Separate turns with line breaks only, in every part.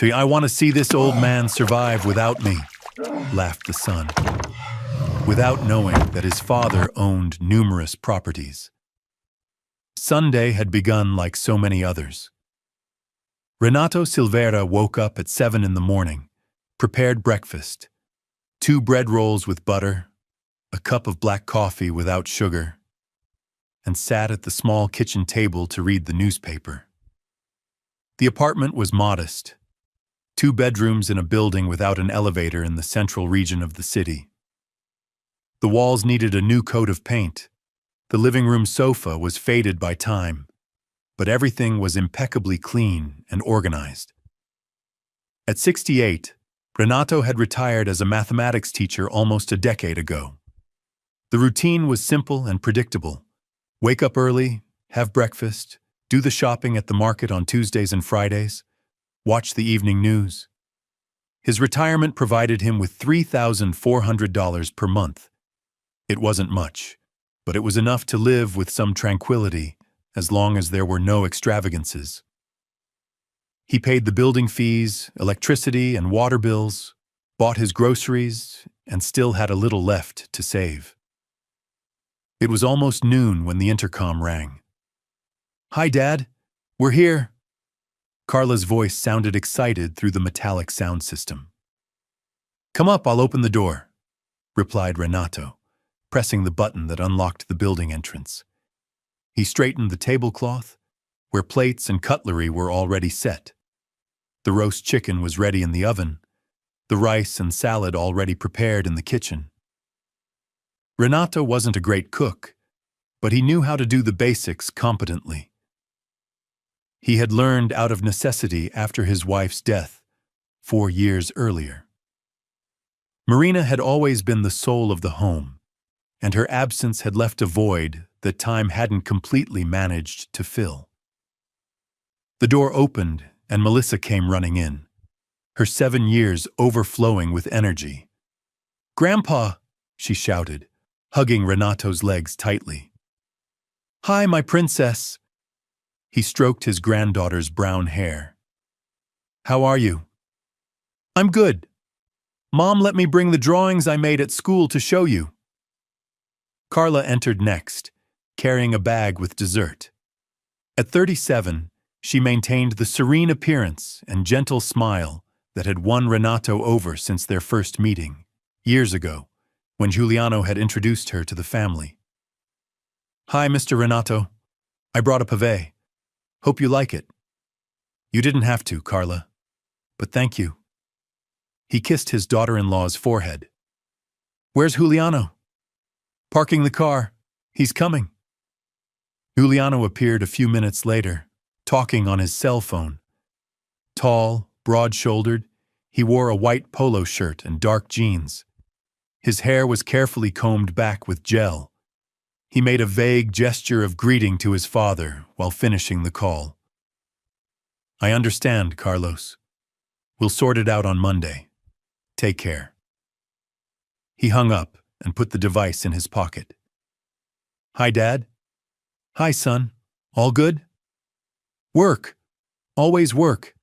I want to see this old man survive without me, laughed the son, without knowing that his father owned numerous properties. Sunday had begun like so many others. Renato Silveira woke up at 7 in the morning, prepared breakfast, 2 bread rolls with butter, a cup of black coffee without sugar, and sat at the small kitchen table to read the newspaper. The apartment was modest, 2 bedrooms in a building without an elevator in the central region of the city. The walls needed a new coat of paint. The living room sofa was faded by time, but everything was impeccably clean and organized. At 68, Renato had retired as a mathematics teacher almost a decade ago. The routine was simple and predictable. Wake up early, have breakfast, do the shopping at the market on Tuesdays and Fridays, watch the evening news. His retirement provided him with $3,400 per month. It wasn't much, but it was enough to live with some tranquility as long as there were no extravagances. He paid the building fees, electricity and water bills, bought his groceries, and still had a little left to save. It was almost noon when the intercom rang. "Hi, Dad. We're here." Carla's voice sounded excited through the metallic sound system. "Come up, I'll open the door," replied Renato, pressing the button that unlocked the building entrance. He straightened the tablecloth, where plates and cutlery were already set. The roast chicken was ready in the oven, the rice and salad already prepared in the kitchen. Renato wasn't a great cook, but he knew how to do the basics competently. He had learned out of necessity after his wife's death 4 years earlier. Marina had always been the soul of the home, and her absence had left a void that time hadn't completely managed to fill. The door opened and Melissa came running in, her 7 years overflowing with energy. "Grandpa," she shouted, hugging Renato's legs tightly. "Hi, my princess." He stroked his granddaughter's brown hair. "How are you?" "I'm good. Mom let me bring the drawings I made at school to show you." Carla entered next, carrying a bag with dessert. At 37, she maintained the serene appearance and gentle smile that had won Renato over since their first meeting, years ago, when Giuliano had introduced her to the family. "Hi, Mr. Renato. I brought a pavé. Hope you like it." "You didn't have to, Carla. But thank you." He kissed his daughter-in-law's forehead. "Where's Giuliano?" "Parking the car. He's coming." Giuliano appeared a few minutes later, talking on his cell phone. Tall, broad-shouldered, he wore a white polo shirt and dark jeans. His hair was carefully combed back with gel. He made a vague gesture of greeting to his father while finishing the call. "I understand, Carlos. We'll sort it out on Monday. Take care." He hung up and put the device in his pocket. "Hi, Dad." "Hi, son. All good?" "Work. Always work."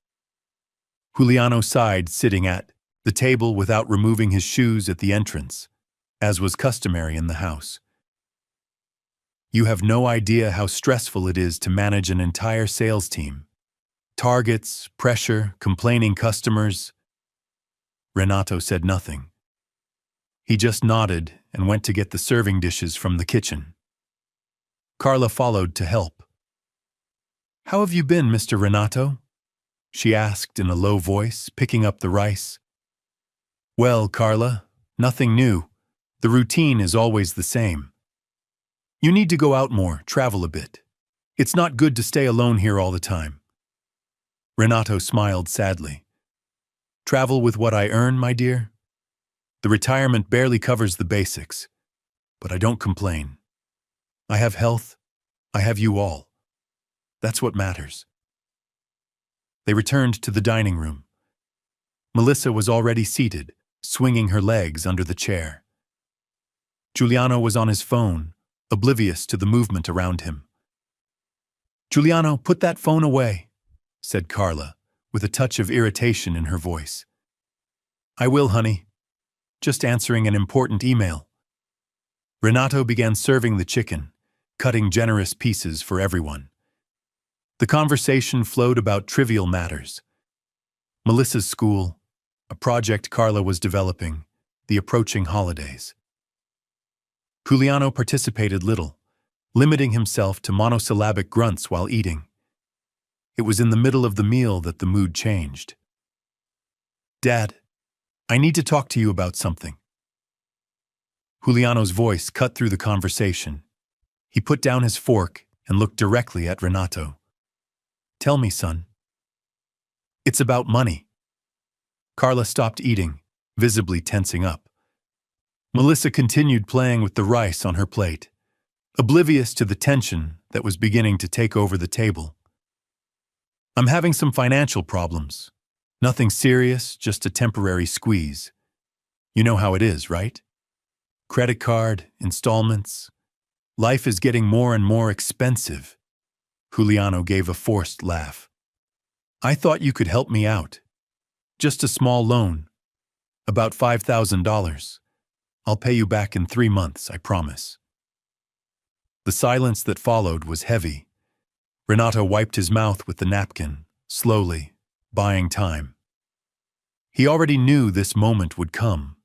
Giuliano sighed, sitting at the table without removing his shoes at the entrance, as was customary in the house. "You have no idea how stressful it is to manage an entire sales team. Targets, pressure, complaining customers." Renato said nothing. He just nodded and went to get the serving dishes from the kitchen. Carla followed to help. "How have you been, Mr. Renato?" she asked in a low voice, picking up the rice. "Well, Carla, nothing new. The routine is always the same. You need to go out more, travel a bit. It's not good to stay alone here all the time." Renato smiled sadly. "Travel with what I earn, my dear? The retirement barely covers the basics, but I don't complain. I have health. I have you all. That's what matters." They returned to the dining room. Melissa was already seated, swinging her legs under the chair. Giuliano was on his phone, oblivious to the movement around him. "Giuliano, put that phone away," said Carla, with a touch of irritation in her voice. "I will, honey. Just answering an important email." Renato began serving the chicken, cutting generous pieces for everyone. The conversation flowed about trivial matters. Melissa's school, a project Carla was developing, the approaching holidays. Juliano participated little, limiting himself to monosyllabic grunts while eating. It was in the middle of the meal that the mood changed. "Dad, I need to talk to you about something." Juliano's voice cut through the conversation. He put down his fork and looked directly at Renato. "Tell me, son." "It's about money." Carla stopped eating, visibly tensing up. Melissa continued playing with the rice on her plate, oblivious to the tension that was beginning to take over the table. "I'm having some financial problems. Nothing serious, just a temporary squeeze. You know how it is, right? Credit card, installments. Life is getting more and more expensive." Juliano gave a forced laugh. "I thought you could help me out. Just a small loan. About $5,000. I'll pay you back in 3 months, I promise." The silence that followed was heavy. Renato wiped his mouth with the napkin, slowly, buying time. He already knew this moment would come.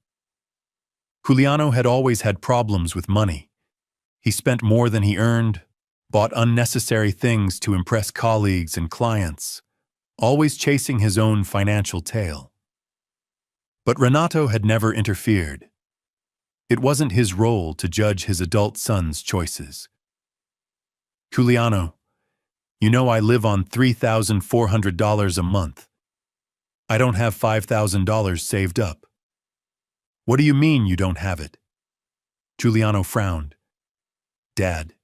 Juliano had always had problems with money. He spent more than he earned, bought unnecessary things to impress colleagues and clients, always chasing his own financial tail. But Renato had never interfered. It wasn't his role to judge his adult son's choices. "Juliano, you know I live on $3,400 a month. I don't have $5,000 saved up." "What do you mean you don't have it?" Giuliano frowned. "Dad,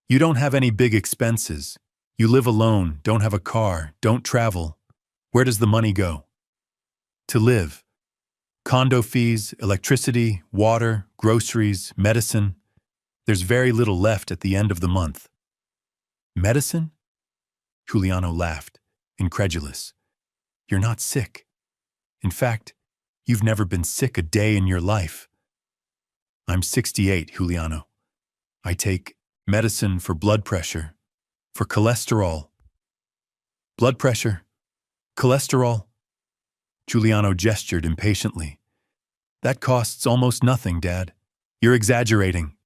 you don't have any big expenses. You live alone, don't have a car, don't travel. Where does the money go?" "To live. Condo fees, electricity, water, groceries, medicine. There's very little left at the end of the month." "Medicine?" Giuliano laughed, incredulous. "You're not sick. In fact, you've never been sick a day in your life." "I'm 68, Giuliano. I take medicine for blood pressure, for cholesterol." "Blood pressure? Cholesterol?" Giuliano gestured impatiently. "That costs almost nothing, Dad. You're exaggerating."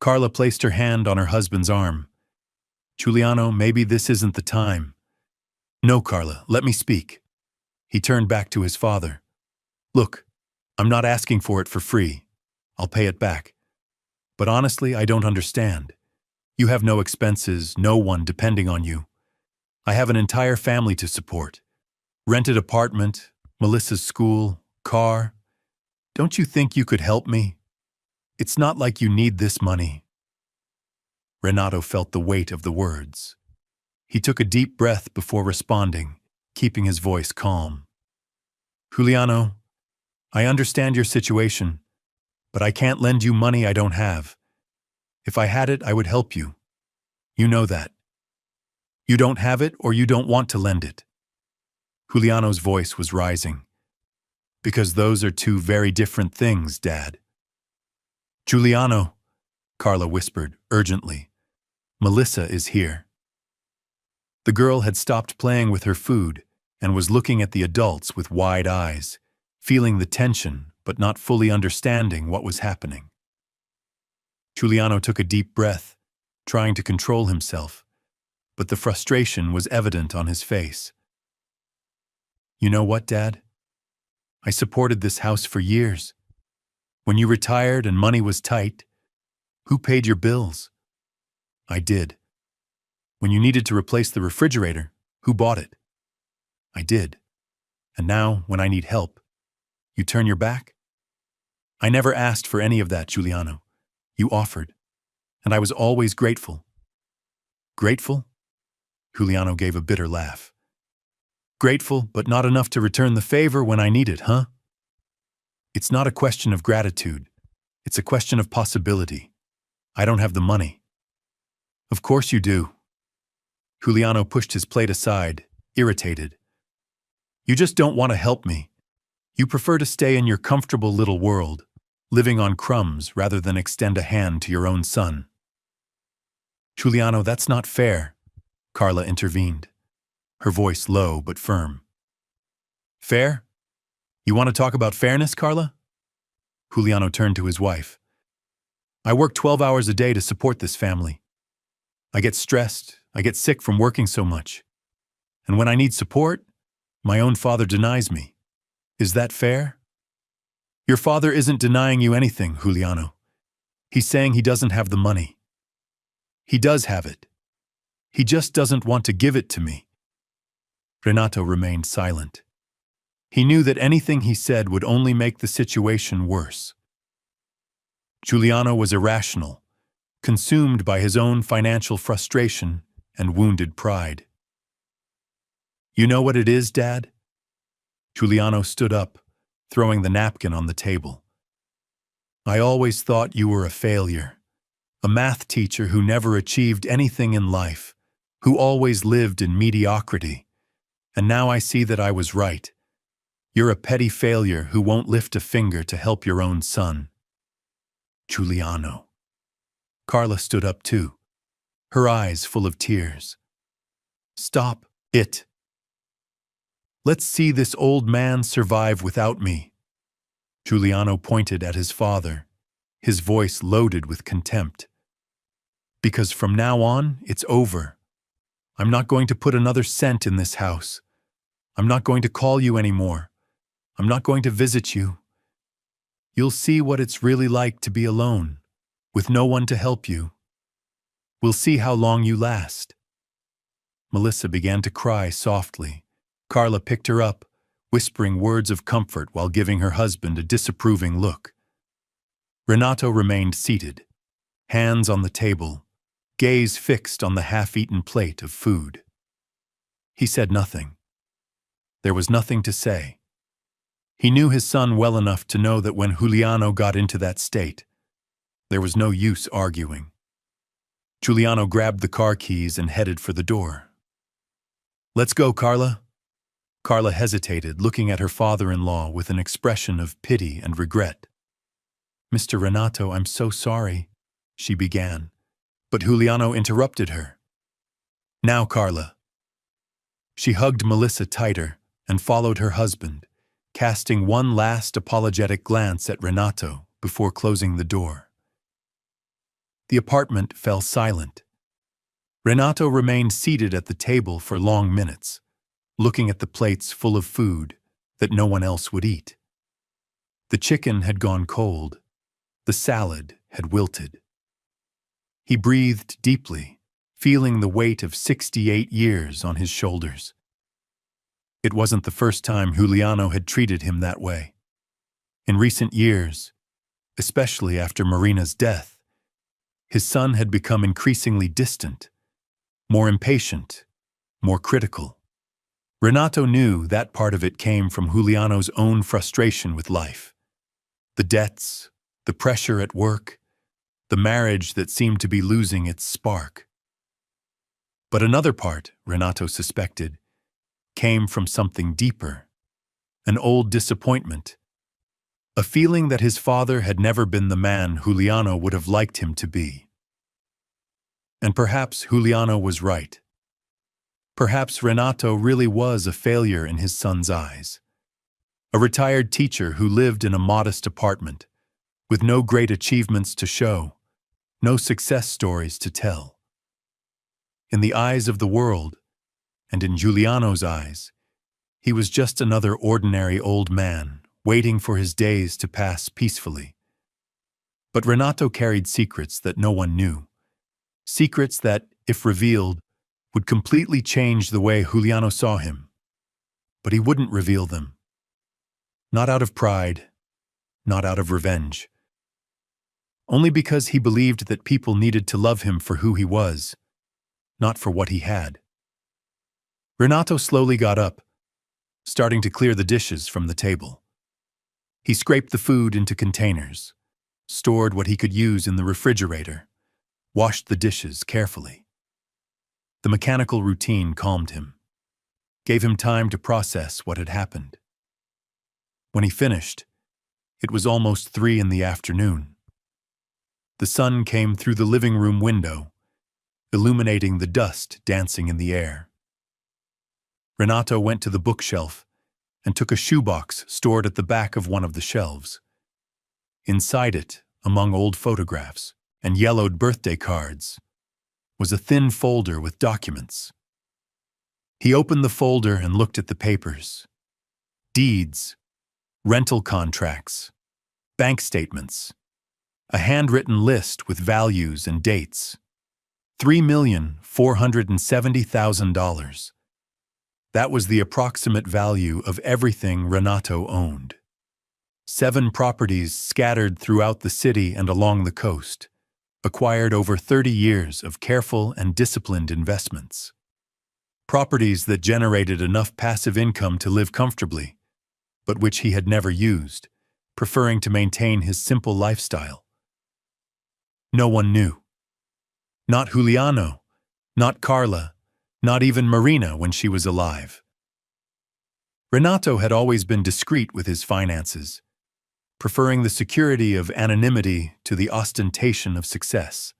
Carla placed her hand on her husband's arm. "Giuliano, maybe this isn't the time." "No, Carla, let me speak." He turned back to his father. "Look, I'm not asking for it for free. I'll pay it back. But honestly, I don't understand. You have no expenses, no one depending on you. I have an entire family to support. Rented apartment, Melissa's school, car. Don't you think you could help me? It's not like you need this money." Renato felt the weight of the words. He took a deep breath before responding, keeping his voice calm. "Giuliano, I understand your situation, but I can't lend you money I don't have. If I had it, I would help you. You know that. You don't have it or you don't want to lend it." Giuliano's voice was rising. "Because those are two very different things, Dad." "Giuliano," Carla whispered urgently, "Melissa is here." The girl had stopped playing with her food and was looking at the adults with wide eyes, feeling the tension but not fully understanding what was happening. Giuliano took a deep breath, trying to control himself, but the frustration was evident on his face. "You know what, Dad? I supported this house for years. When you retired and money was tight, who paid your bills? I did. When you needed to replace the refrigerator, who bought it? I did. And now, when I need help, you turn your back? I never asked for any of that, Giuliano. You offered, and I was always grateful." "Grateful?" Giuliano gave a bitter laugh. "Grateful, but not enough to return the favor when I need it, huh? It's not a question of gratitude. It's a question of possibility. I don't have the money." "Of course you do." Giuliano pushed his plate aside, irritated, You just don't want to help me. You prefer to stay in your comfortable little world, living on crumbs rather than extend a hand to your own son. Giuliano, that's not fair, Carla intervened, her voice low but firm. Fair? You want to talk about fairness, Carla? Giuliano turned to his wife. I work 12 hours a day to support this family. I get stressed, I get sick from working so much. And when I need support, my own father denies me. Is that fair? Your father isn't denying you anything, Giuliano. He's saying he doesn't have the money. He does have it. He just doesn't want to give it to me. Renato remained silent. He knew that anything he said would only make the situation worse. Giuliano was irrational, consumed by his own financial frustration and wounded pride. You know what it is, Dad? Giuliano stood up, throwing the napkin on the table. I always thought you were a failure, a math teacher who never achieved anything in life, who always lived in mediocrity. And now I see that I was right. You're a petty failure who won't lift a finger to help your own son. Giuliano. Carla stood up too, her eyes full of tears. Stop it. Let's see this old man survive without me. Giuliano pointed at his father, his voice loaded with contempt. Because from now on, it's over. I'm not going to put another cent in this house. I'm not going to call you anymore. I'm not going to visit you. You'll see what it's really like to be alone, with no one to help you. We'll see how long you last. Melissa began to cry softly. Carla picked her up, whispering words of comfort while giving her husband a disapproving look. Renato remained seated, hands on the table, gaze fixed on the half-eaten plate of food. He said nothing. There was nothing to say. He knew his son well enough to know that when Giuliano got into that state, there was no use arguing. Giuliano grabbed the car keys and headed for the door. Let's go, Carla. Carla hesitated, looking at her father-in-law with an expression of pity and regret. Mr. Renato, I'm so sorry, she began, but Giuliano interrupted her. Now, Carla. She hugged Melissa tighter and followed her husband, casting one last apologetic glance at Renato before closing the door. The apartment fell silent. Renato remained seated at the table for long minutes, looking at the plates full of food that no one else would eat. The chicken had gone cold. The salad had wilted. He breathed deeply, feeling the weight of 68 years on his shoulders. It wasn't the first time Giuliano had treated him that way. In recent years, especially after Marina's death, his son had become increasingly distant, more impatient, more critical. Renato knew that part of it came from Giuliano's own frustration with life. The debts, the pressure at work, the marriage that seemed to be losing its spark. But another part, Renato suspected, came from something deeper, an old disappointment, a feeling that his father had never been the man Giuliano would have liked him to be. And perhaps Giuliano was right. Perhaps Renato really was a failure in his son's eyes. A retired teacher who lived in a modest apartment, with no great achievements to show, no success stories to tell. In the eyes of the world, and in Giuliano's eyes, he was just another ordinary old man, waiting for his days to pass peacefully. But Renato carried secrets that no one knew, secrets that, if revealed, would completely change the way Giuliano saw him. But he wouldn't reveal them. Not out of pride, not out of revenge. Only because he believed that people needed to love him for who he was, not for what he had. Renato slowly got up, starting to clear the dishes from the table. He scraped the food into containers, stored what he could use in the refrigerator, washed the dishes carefully. The mechanical routine calmed him. gave him time to process what had happened. When he finished, it was almost 3 in the afternoon. The sun came through the living room window, illuminating the dust dancing in the air. Renato went to the bookshelf and took a shoebox stored at the back of one of the shelves. Inside it, among old photographs and yellowed birthday cards, was a thin folder with documents. He opened the folder and looked at the papers. Deeds, rental contracts, bank statements, a handwritten list with values and dates. $3,470,000. That was the approximate value of everything Renato owned. 7 properties scattered throughout the city and along the coast, acquired over 30 years of careful and disciplined investments. Properties that generated enough passive income to live comfortably, but which he had never used, preferring to maintain his simple lifestyle. No one knew. Not Juliano, not Carla, not even Marina when she was alive. Renato had always been discreet with his finances, preferring the security of anonymity to the ostentation of success.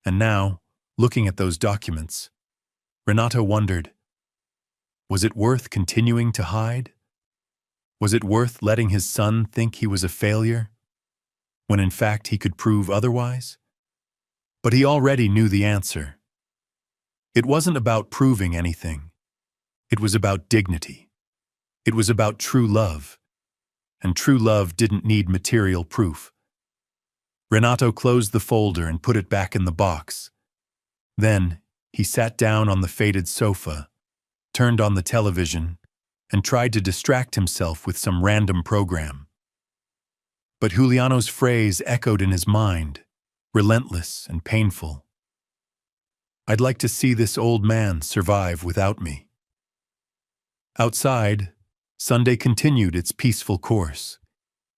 And now, looking at those documents, Renato wondered, was it worth continuing to hide? Was it worth letting his son think he was a failure, when in fact he could prove otherwise? But he already knew the answer. It wasn't about proving anything. It was about dignity. It was about true love. And true love didn't need material proof. Renato closed the folder and put it back in the box. Then, he sat down on the faded sofa, turned on the television, and tried to distract himself with some random program. But Juliano's phrase echoed in his mind, relentless and painful. I'd like to see this old man survive without me. Outside, Sunday continued its peaceful course,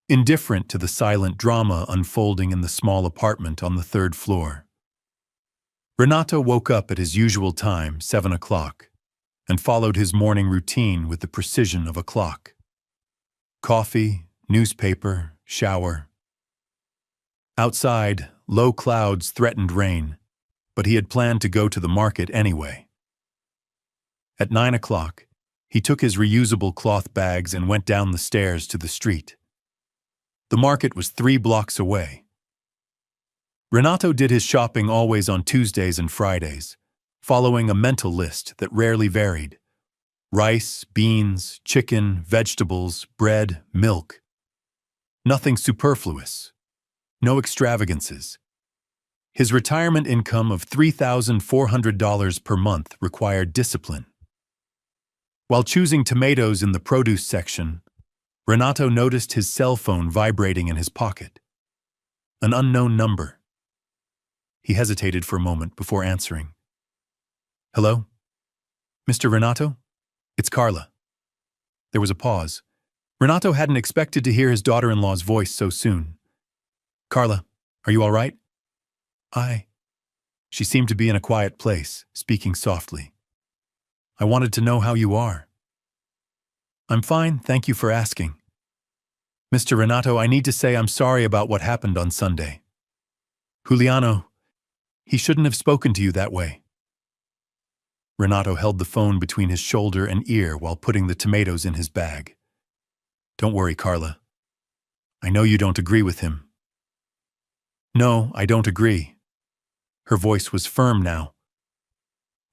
indifferent to the silent drama unfolding in the small apartment on the 3rd floor. Renato woke up at his usual time, 7 o'clock, and followed his morning routine with the precision of a clock. Coffee, newspaper, shower. Outside, low clouds threatened rain, but he had planned to go to the market anyway. At 9 o'clock, he took his reusable cloth bags and went down the stairs to the street. The market was 3 blocks away. Renato did his shopping always on Tuesdays and Fridays, following a mental list that rarely varied. Rice, beans, chicken, vegetables, bread, milk. Nothing superfluous. No extravagances. His retirement income of $3,400 per month required discipline. While choosing tomatoes in the produce section, Renato noticed his cell phone vibrating in his pocket. An unknown number. He hesitated for a moment before answering. Hello? Mr. Renato? It's Carla. There was a pause. Renato hadn't expected to hear his daughter-in-law's voice so soon. Carla, are you all right? She seemed to be in a quiet place, speaking softly. I wanted to know how you are. I'm fine, thank you for asking. Mr. Renato, I need to say I'm sorry about what happened on Sunday. Juliano, he shouldn't have spoken to you that way. Renato held the phone between his shoulder and ear while putting the tomatoes in his bag. Don't worry, Carla. I know you don't agree with him. No, I don't agree. Her voice was firm now.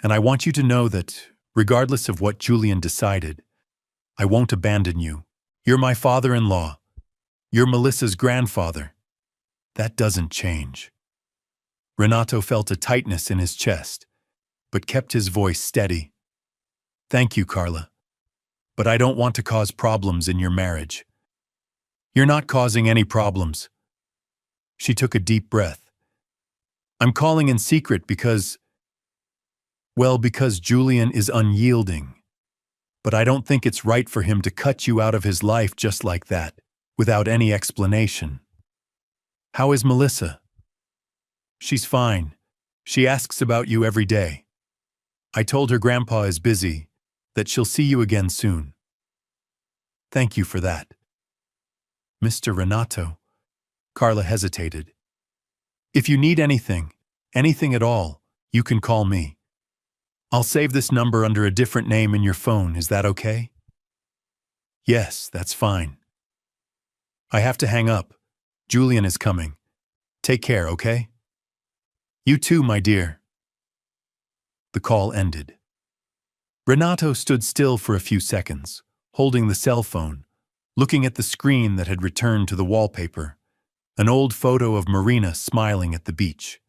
And I want you to know that, regardless of what Julian decided, I won't abandon you. You're my father-in-law. You're Melissa's grandfather. That doesn't change. Renato felt a tightness in his chest, but kept his voice steady. Thank you, Carla. But I don't want to cause problems in your marriage. You're not causing any problems. She took a deep breath. I'm calling in secret because Julian is unyielding. But I don't think it's right for him to cut you out of his life just like that, without any explanation. How is Melissa? She's fine. She asks about you every day. I told her Grandpa is busy, that she'll see you again soon. Thank you for that. Mr. Renato, Carla hesitated. If you need anything at all, you can call me. I'll save this number under a different name in your phone, is that okay? Yes, that's fine. I have to hang up. Julian is coming. Take care, okay? You too, my dear. The call ended. Renato stood still for a few seconds, holding the cell phone, looking at the screen that had returned to the wallpaper, an old photo of Marina smiling at the beach.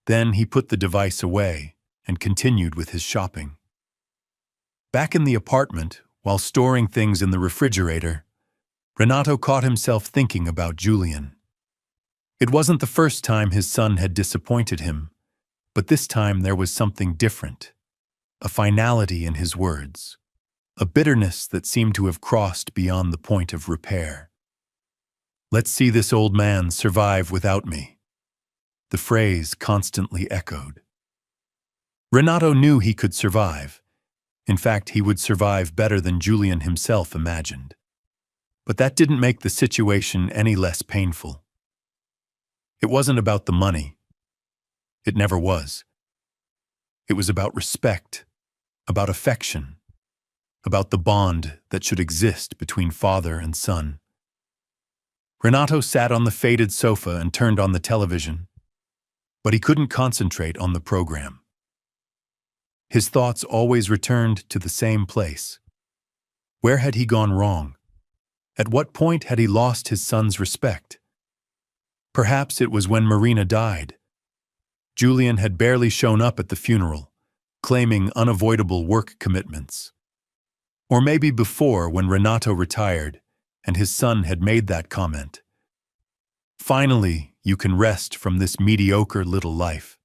Then he put the device away and continued with his shopping. Back in the apartment, while storing things in the refrigerator, Renato caught himself thinking about Julian. It wasn't the first time his son had disappointed him, but this time there was something different, a finality in his words, a bitterness that seemed to have crossed beyond the point of repair. Let's see this old man survive without me. The phrase constantly echoed. Renato knew he could survive. In fact, he would survive better than Julian himself imagined. But that didn't make the situation any less painful. It wasn't about the money. It never was. It was about respect, about affection, about the bond that should exist between father and son. Renato sat on the faded sofa and turned on the television, but he couldn't concentrate on the program. His thoughts always returned to the same place. Where had he gone wrong? At what point had he lost his son's respect? Perhaps it was when Marina died. Julian had barely shown up at the funeral, claiming unavoidable work commitments. Or maybe before, when Renato retired and his son had made that comment. Finally, you can rest from this mediocre little life.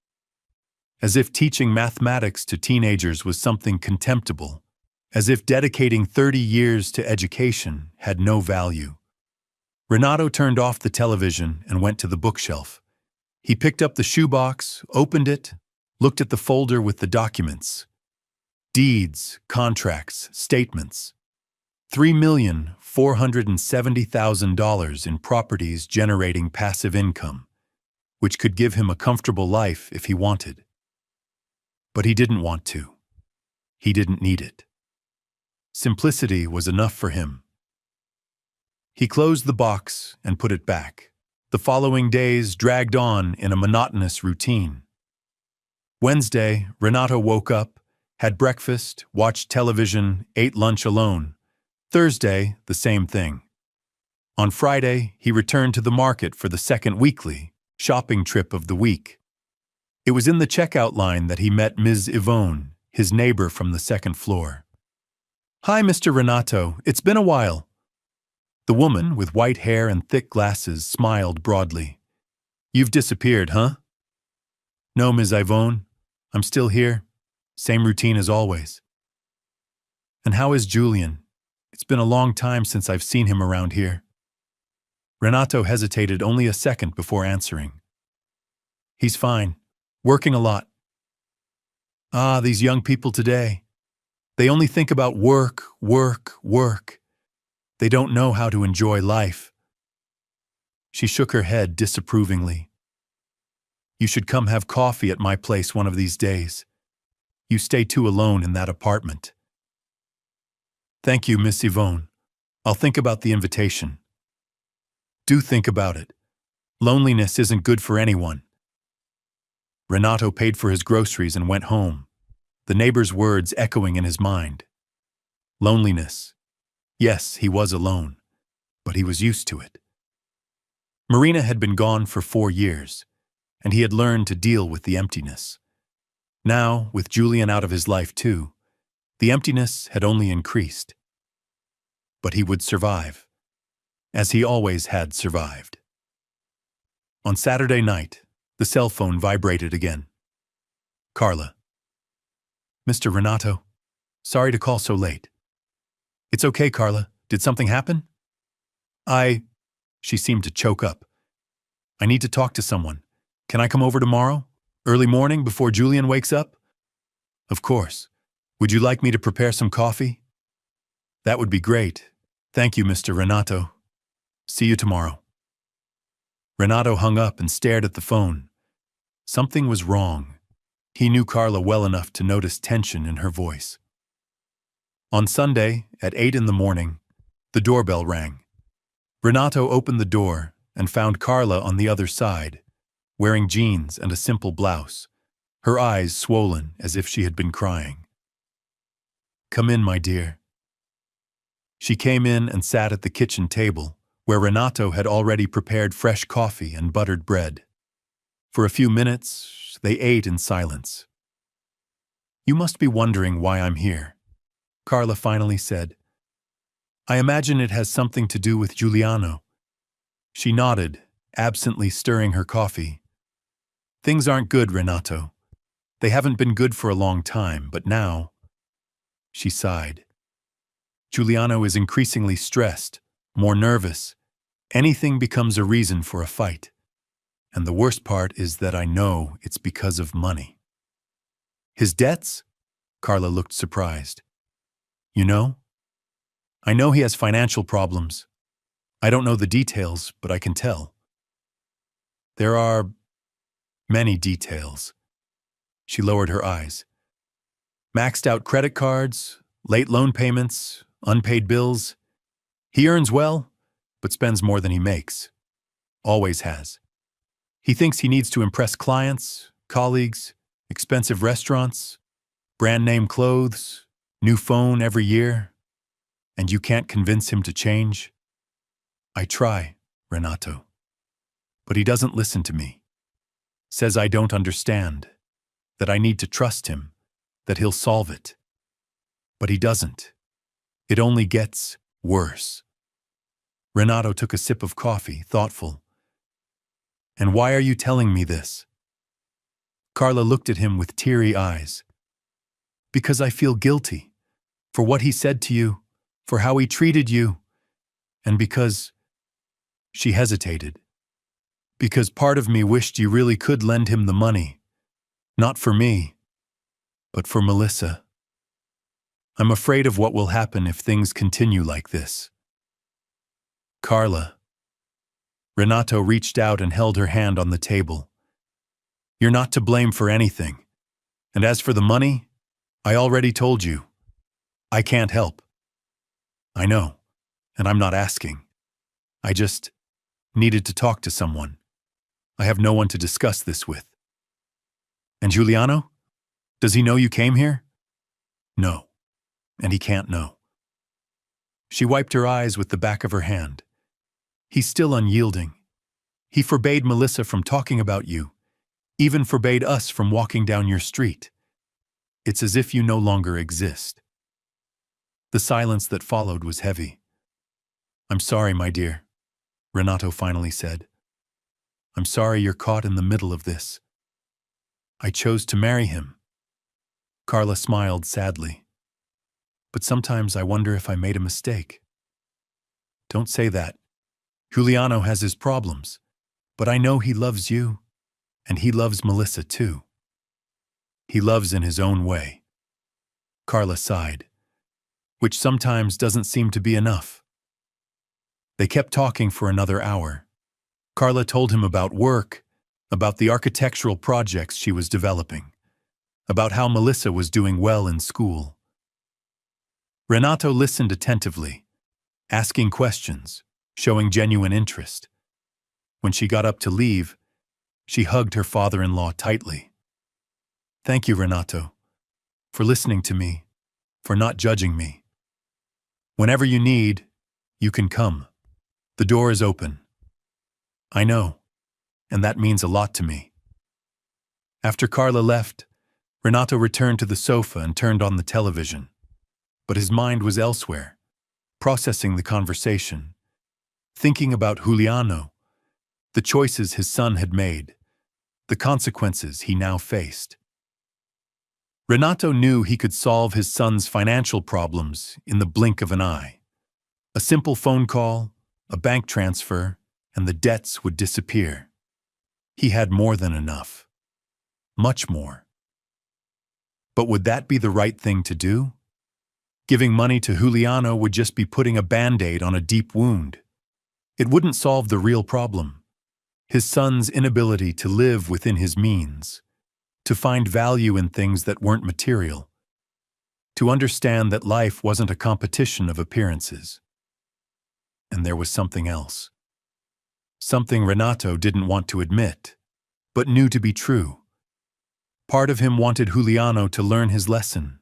As if teaching mathematics to teenagers was something contemptible, as if dedicating 30 years to education had no value. Renato turned off the television and went to the bookshelf. He picked up the shoebox, opened it, looked at the folder with the documents. Deeds, contracts, statements. $3,470,000 in properties generating passive income, which could give him a comfortable life if he wanted. But he didn't want to. He didn't need it. Simplicity was enough for him. He closed the box and put it back. The following days dragged on in a monotonous routine. Wednesday, Renato woke up, had breakfast, watched television, ate lunch alone. Thursday, the same thing. On Friday, he returned to the market for the second weekly shopping trip of the week. It was in the checkout line that he met Ms. Yvonne, his neighbor from the second floor. "Hi, Mr. Renato. It's been a while." The woman, with white hair and thick glasses, smiled broadly. "You've disappeared, huh?" "No, Ms. Yvonne. I'm still here. Same routine as always." "And how is Julian? It's been a long time since I've seen him around here." Renato hesitated only a second before answering. "He's fine. Working a lot." "Ah, these young people today. They only think about work, work, work. They don't know how to enjoy life." She shook her head disapprovingly. "You should come have coffee at my place one of these days. You stay too alone in that apartment." "Thank you, Miss Yvonne. I'll think about the invitation." "Do think about it. Loneliness isn't good for anyone." Renato paid for his groceries and went home, the neighbor's words echoing in his mind. Loneliness. Yes, he was alone, but he was used to it. Marina had been gone for 4 years, and he had learned to deal with the emptiness. Now, with Julian out of his life too, the emptiness had only increased. But he would survive, as he always had survived. On Saturday night, the cell phone vibrated again. Carla. "Mr. Renato, sorry to call so late." "It's okay, Carla. Did something happen?" She seemed to choke up. "I need to talk to someone. Can I come over tomorrow? Early morning before Julian wakes up?" "Of course. Would you like me to prepare some coffee? That would be great. Thank you, Mr. Renato. See you tomorrow. Renato hung up and stared at the phone. Something was wrong. He knew Carla well enough to notice tension in her voice. On Sunday, at 8 in the morning, the doorbell rang. Renato opened the door and found Carla on the other side, wearing jeans and a simple blouse, her eyes swollen as if she had been crying. "Come in, my dear." She came in and sat at the kitchen table, where Renato had already prepared fresh coffee and buttered bread. For a few minutes, they ate in silence. "You must be wondering why I'm here," Carla finally said. "I imagine it has something to do with Giuliano." She nodded, absently stirring her coffee. "Things aren't good, Renato. They haven't been good for a long time, but now—" She sighed. "Giuliano is increasingly stressed, more nervous. Anything becomes a reason for a fight. And the worst part is that I know it's because of money." "His debts?" Carla looked surprised. "You know? I know he has financial problems. I don't know the details, but I can tell." "There are many details." She lowered her eyes. "Maxed out credit cards, late loan payments, unpaid bills. He earns well, but spends more than he makes. Always has. He thinks he needs to impress clients, colleagues, expensive restaurants, brand-name clothes, new phone every year. And you can't convince him to change. I try, Renato. But he doesn't listen to me. Says I don't understand, that I need to trust him, that he'll solve it. But he doesn't. It only gets worse." Renato took a sip of coffee, thoughtful. "And why are you telling me this?" Carla looked at him with teary eyes. "Because I feel guilty, for what he said to you, for how he treated you, and because—" She hesitated. "Because part of me wished you really could lend him the money, not for me, but for Melissa. I'm afraid of what will happen if things continue like this." "Carla." Renato reached out and held her hand on the table. "You're not to blame for anything. And as for the money, I already told you. I can't help. I know, and I'm not asking. I just needed to talk to someone. I have no one to discuss this with." "And Giuliano? Does he know you came here?" "No, and he can't know." She wiped her eyes with the back of her hand. "He's still unyielding. He forbade Melissa from talking about you, even forbade us from walking down your street. It's as if you no longer exist." The silence that followed was heavy. "I'm sorry, my dear," Renato finally said. "I'm sorry you're caught in the middle of this. I chose to marry him." Carla smiled sadly. "But sometimes I wonder if I made a mistake." "Don't say that. Giuliano has his problems, but I know he loves you, and he loves Melissa too. He loves in his own way." Carla sighed, which sometimes doesn't seem to be enough. They kept talking for another hour. Carla told him about work, about the architectural projects she was developing, about how Melissa was doing well in school. Renato listened attentively, asking questions, showing genuine interest. When she got up to leave, she hugged her father-in-law tightly. "Thank you, Renato, for listening to me, for not judging me. Whenever you need, you can come. The door is open." "I know, and that means a lot to me." After Carla left, Renato returned to the sofa and turned on the television. But his mind was elsewhere, processing the conversation, thinking about Giuliano, the choices his son had made, the consequences he now faced. Renato knew he could solve his son's financial problems in the blink of an eye. A simple phone call, a bank transfer, and the debts would disappear. He had more than enough. Much more. But would that be the right thing to do? Giving money to Juliano would just be putting a band-aid on a deep wound. It wouldn't solve the real problem: his son's inability to live within his means, to find value in things that weren't material, to understand that life wasn't a competition of appearances. And there was something else. Something Renato didn't want to admit, but knew to be true. Part of him wanted Juliano to learn his lesson,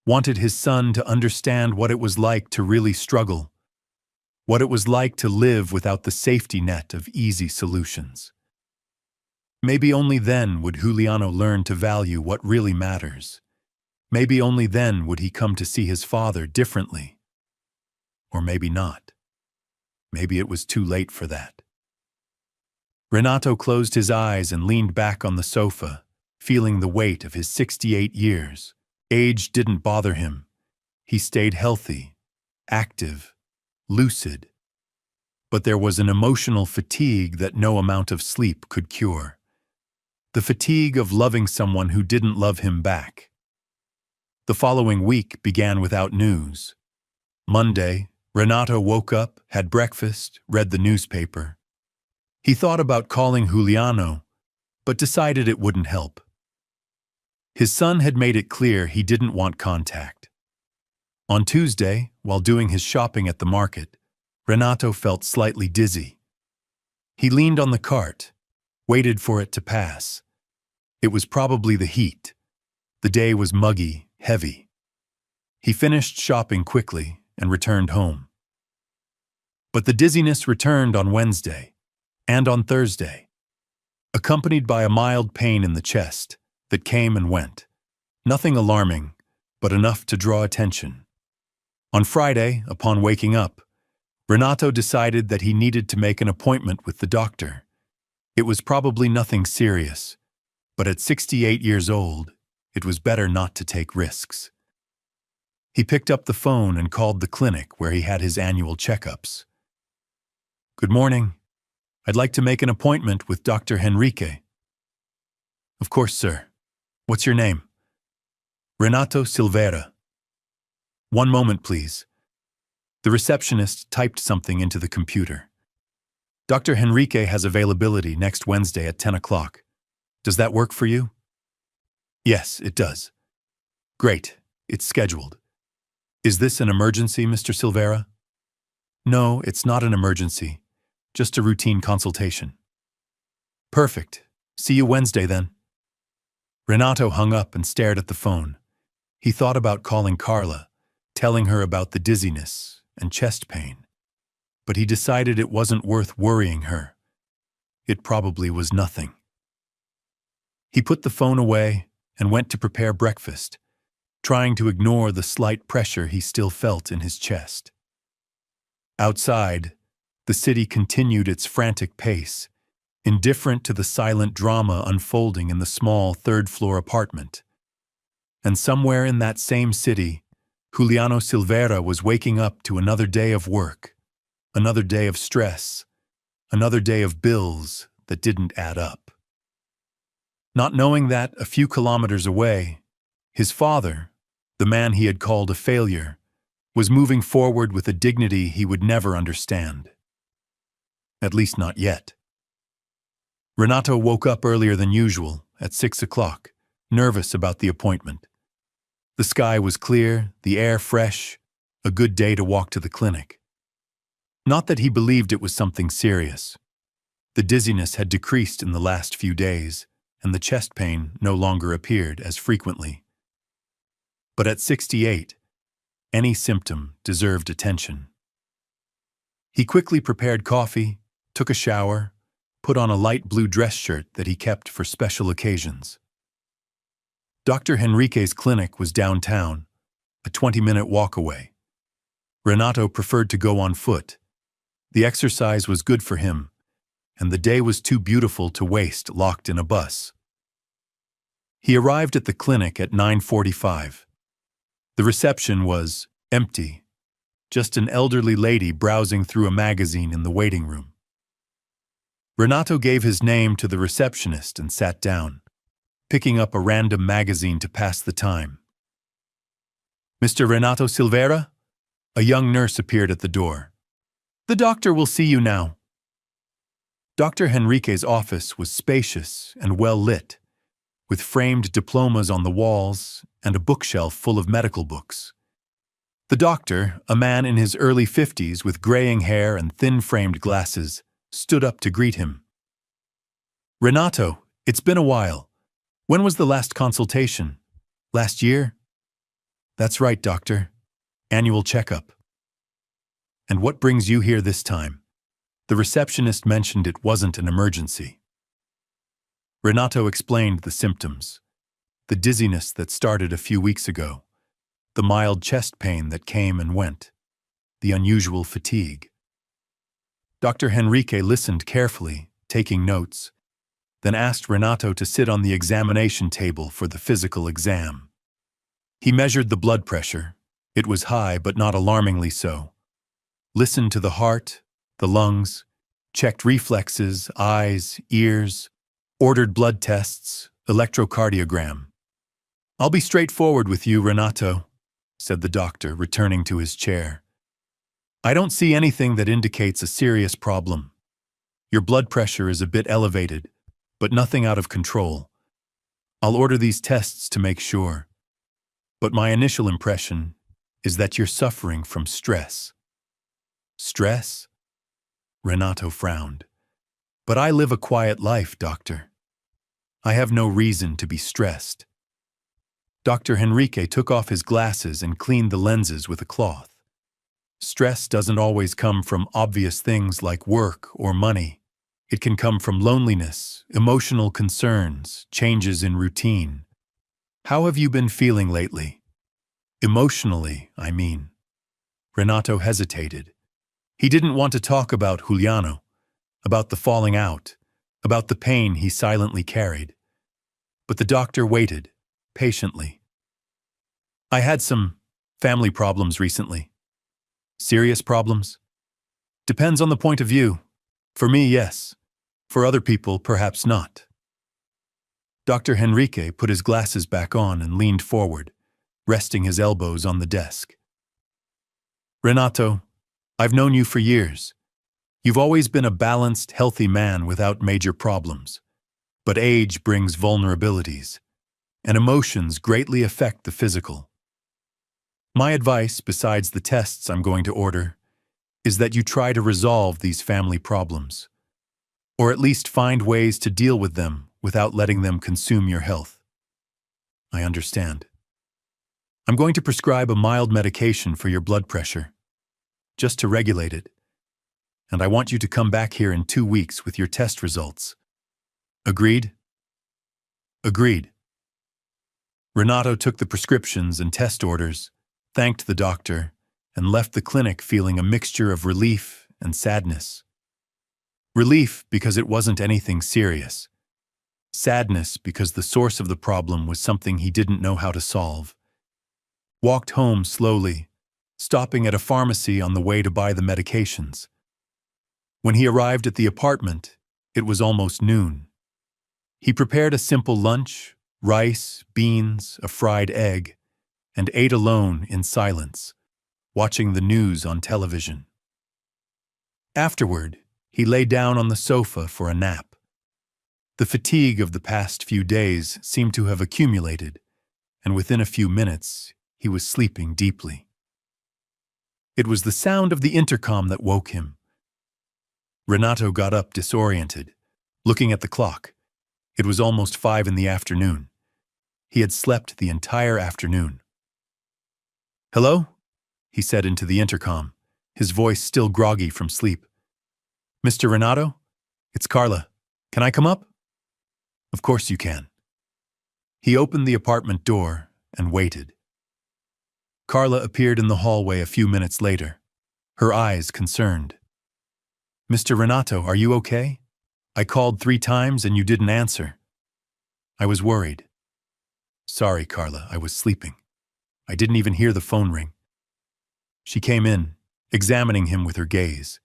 wanted his son to understand what it was like to really struggle, what it was like to live without the safety net of easy solutions. Maybe only then would Juliano learn to value what really matters. Maybe only then would he come to see his father differently. Or maybe not. Maybe it was too late for that. Renato closed his eyes and leaned back on the sofa, feeling the weight of his 68 years. Age didn't bother him. He stayed healthy, active, lucid. But there was an emotional fatigue that no amount of sleep could cure. The fatigue of loving someone who didn't love him back. The following week began without news. Monday, Renato woke up, had breakfast, read the newspaper. He thought about calling Juliano, but decided it wouldn't help. His son had made it clear he didn't want contact. On Tuesday, while doing his shopping at the market, Renato felt slightly dizzy. He leaned on the cart, waited for it to pass. It was probably the heat. The day was muggy, heavy. He finished shopping quickly and returned home. But the dizziness returned on Wednesday and on Thursday, accompanied by a mild pain in the chest that came and went. Nothing alarming, but enough to draw attention. On Friday, upon waking up, Renato decided that he needed to make an appointment with the doctor. It was probably nothing serious, but at 68 years old, it was better not to take risks. He picked up the phone and called the clinic where he had his annual checkups. "Good morning. I'd like to make an appointment with Dr. Henrique." "Of course, sir. What's your name?" "Renato Silveira." "One moment, please." The receptionist typed something into the computer. "Dr. Henrique has availability next Wednesday at 10 o'clock. Does that work for you?" "Yes, it does." "Great. It's scheduled." "Is this an emergency, Mr. Silveira?" "No, it's not an emergency. Just a routine consultation." "Perfect. See you Wednesday, then." Renato hung up and stared at the phone. He thought about calling Carla, telling her about the dizziness and chest pain. But he decided it wasn't worth worrying her. It probably was nothing. He put the phone away and went to prepare breakfast, trying to ignore the slight pressure he still felt in his chest. Outside, the city continued its frantic pace, indifferent to the silent drama unfolding in the small third-floor apartment. And somewhere in that same city, Juliano Silveira was waking up to another day of work, another day of stress, another day of bills that didn't add up. Not knowing that, a few kilometers away, his father, the man he had called a failure, was moving forward with a dignity he would never understand. At least not yet. Renato woke up earlier than usual, at 6 o'clock, nervous about the appointment. The sky was clear, the air fresh, a good day to walk to the clinic. Not that he believed it was something serious. The dizziness had decreased in the last few days, and the chest pain no longer appeared as frequently. But at 68, any symptom deserved attention. He quickly prepared coffee, took a shower, put on a light blue dress shirt that he kept for special occasions. Dr. Henrique's clinic was downtown, a 20-minute walk away. Renato preferred to go on foot. The exercise was good for him, and the day was too beautiful to waste locked in a bus. He arrived at the clinic at 9:45. The reception was empty, just an elderly lady browsing through a magazine in the waiting room. Renato gave his name to the receptionist and sat down. picking up a random magazine to pass the time. "Mr. Renato Silveira?" A young nurse appeared at the door. "The doctor will see you now." Dr. Henrique's office was spacious and well lit, with framed diplomas on the walls and a bookshelf full of medical books. The doctor, a man in his early 50s with graying hair and thin-framed glasses, stood up to greet him. "Renato, it's been a while. When was the last consultation? Last year?" "That's right, doctor. Annual checkup." "And what brings you here this time?" The receptionist mentioned it wasn't an emergency. Renato explained the symptoms. The dizziness that started a few weeks ago. The mild chest pain that came and went. The unusual fatigue. Dr. Henrique listened carefully, taking notes, then asked Renato to sit on the examination table for the physical exam. He measured the blood pressure. It was high, but not alarmingly so. Listened to the heart, the lungs, checked reflexes, eyes, ears, ordered blood tests, electrocardiogram. "I'll be straightforward with you, Renato," said the doctor, returning to his chair. "I don't see anything that indicates a serious problem. Your blood pressure is a bit elevated, but nothing out of control. I'll order these tests to make sure. But my initial impression is that you're suffering from stress." "Stress?" Renato frowned. "But I live a quiet life, doctor. I have no reason to be stressed." Dr. Henrique took off his glasses and cleaned the lenses with a cloth. Stress doesn't always come from obvious things like work or money. It can come from loneliness, emotional concerns, changes in routine. How have you been feeling lately? Emotionally, I mean. Renato hesitated. He didn't want to talk about Juliano, about the falling out, about the pain he silently carried. But the doctor waited, patiently. "I had some family problems recently." "Serious problems?" "Depends on the point of view. For me, yes. For other people, perhaps not." Dr. Henrique put his glasses back on and leaned forward, resting his elbows on the desk. "Renato, I've known you for years. You've always been a balanced, healthy man without major problems. But age brings vulnerabilities, and emotions greatly affect the physical. My advice, besides the tests I'm going to order, is that you try to resolve these family problems, or at least find ways to deal with them without letting them consume your health." "I understand. I'm going to prescribe a mild medication for your blood pressure, just to regulate it. And I want you to come back here in 2 weeks with your test results. Agreed?" "Agreed." Renato took the prescriptions and test orders, thanked the doctor, and left the clinic feeling a mixture of relief and sadness. Relief because it wasn't anything serious. Sadness because the source of the problem was something he didn't know how to solve. Walked home slowly, stopping at a pharmacy on the way to buy the medications. When he arrived at the apartment, it was almost noon. He prepared a simple lunch, rice, beans, a fried egg, and ate alone in silence, watching the news on television. Afterward, he lay down on the sofa for a nap. The fatigue of the past few days seemed to have accumulated, and within a few minutes, he was sleeping deeply. It was the sound of the intercom that woke him. Renato got up disoriented, looking at the clock. It was almost 5 in the afternoon. He had slept the entire afternoon. "Hello?" he said into the intercom, his voice still groggy from sleep. "Mr. Renato? It's Carla. Can I come up?" "Of course you can." He opened the apartment door and waited. Carla appeared in the hallway a few minutes later, her eyes concerned. "Mr. Renato, are you okay? I called 3 times and you didn't answer." "I was worried." "Sorry, Carla, I was sleeping. I didn't even hear the phone ring." She came in, examining him with her gaze.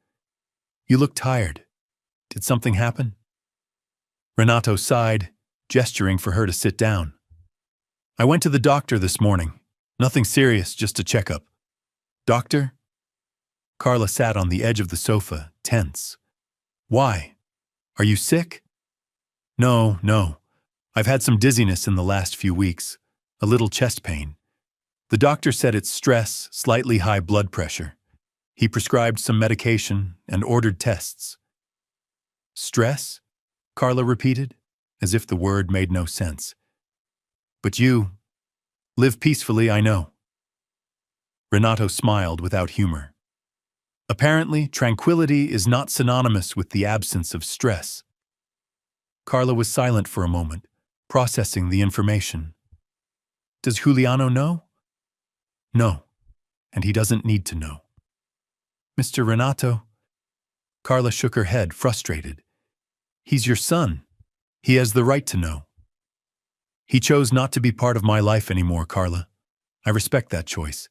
"You look tired. Did something happen?" Renato sighed, gesturing for her to sit down. I went to the doctor this morning. Nothing serious, just a checkup. Doctor? Carla sat on the edge of the sofa, tense. Why? Are you sick? No. I've had some dizziness in the last few weeks, a little chest pain. The doctor said it's stress, slightly high blood pressure. He prescribed some medication and ordered tests. Stress? Carla repeated, as if the word made no sense. But you live peacefully, I know. Renato smiled without humor. Apparently, tranquility is not synonymous with the absence of stress. Carla was silent for a moment, processing the information. Does Juliano know? No, and he doesn't need to know. Mr. Renato? Carla shook her head, frustrated. He's your son. He has the right to know. He chose not to be part of my life anymore, Carla. I respect that choice.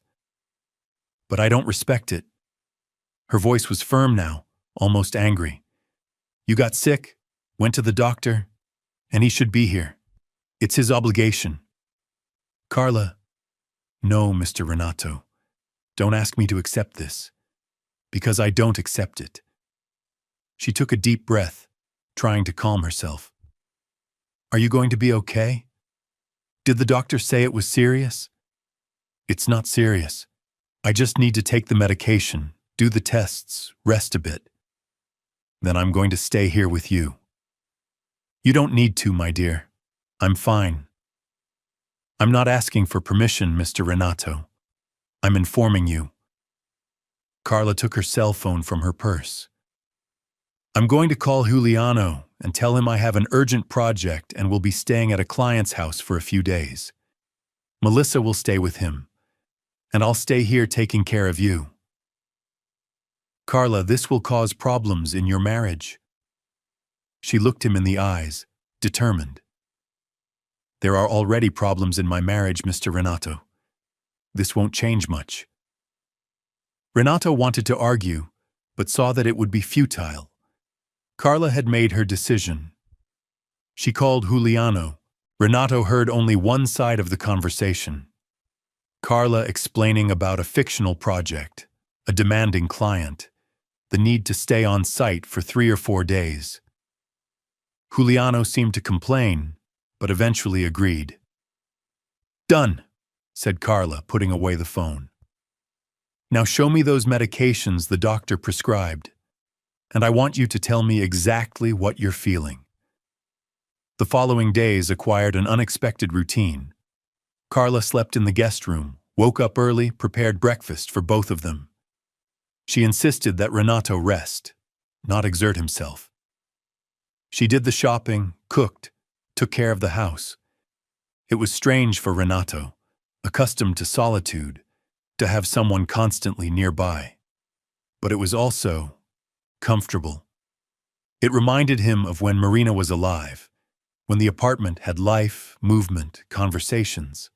But I don't respect it. Her voice was firm now, almost angry. You got sick, went to the doctor, and he should be here. It's his obligation. Carla, no, Mr. Renato. Don't ask me to accept this, because I don't accept it. She took a deep breath, trying to calm herself. Are you going to be okay? Did the doctor say it was serious? It's not serious. I just need to take the medication, do the tests, rest a bit. Then I'm going to stay here with you. You don't need to, my dear. I'm fine. I'm not asking for permission, Mr. Renato. I'm informing you. Carla took her cell phone from her purse. I'm going to call Juliano and tell him I have an urgent project and will be staying at a client's house for a few days. Melissa will stay with him, and I'll stay here taking care of you. Carla, this will cause problems in your marriage. She looked him in the eyes, determined. There are already problems in my marriage, Mr. Renato. This won't change much. Renato wanted to argue, but saw that it would be futile. Carla had made her decision. She called Juliano. Renato heard only one side of the conversation. Carla explaining about a fictional project, a demanding client, the need to stay on site for 3 or 4 days. Juliano seemed to complain, but eventually agreed. Done, said Carla, putting away the phone. Now show me those medications the doctor prescribed, and I want you to tell me exactly what you're feeling. The following days acquired an unexpected routine. Carla slept in the guest room, woke up early, prepared breakfast for both of them. She insisted that Renato rest, not exert himself. She did the shopping, cooked, took care of the house. It was strange for Renato, accustomed to solitude, to have someone constantly nearby. But it was also comfortable. It reminded him of when Marina was alive, when the apartment had life, movement, conversations.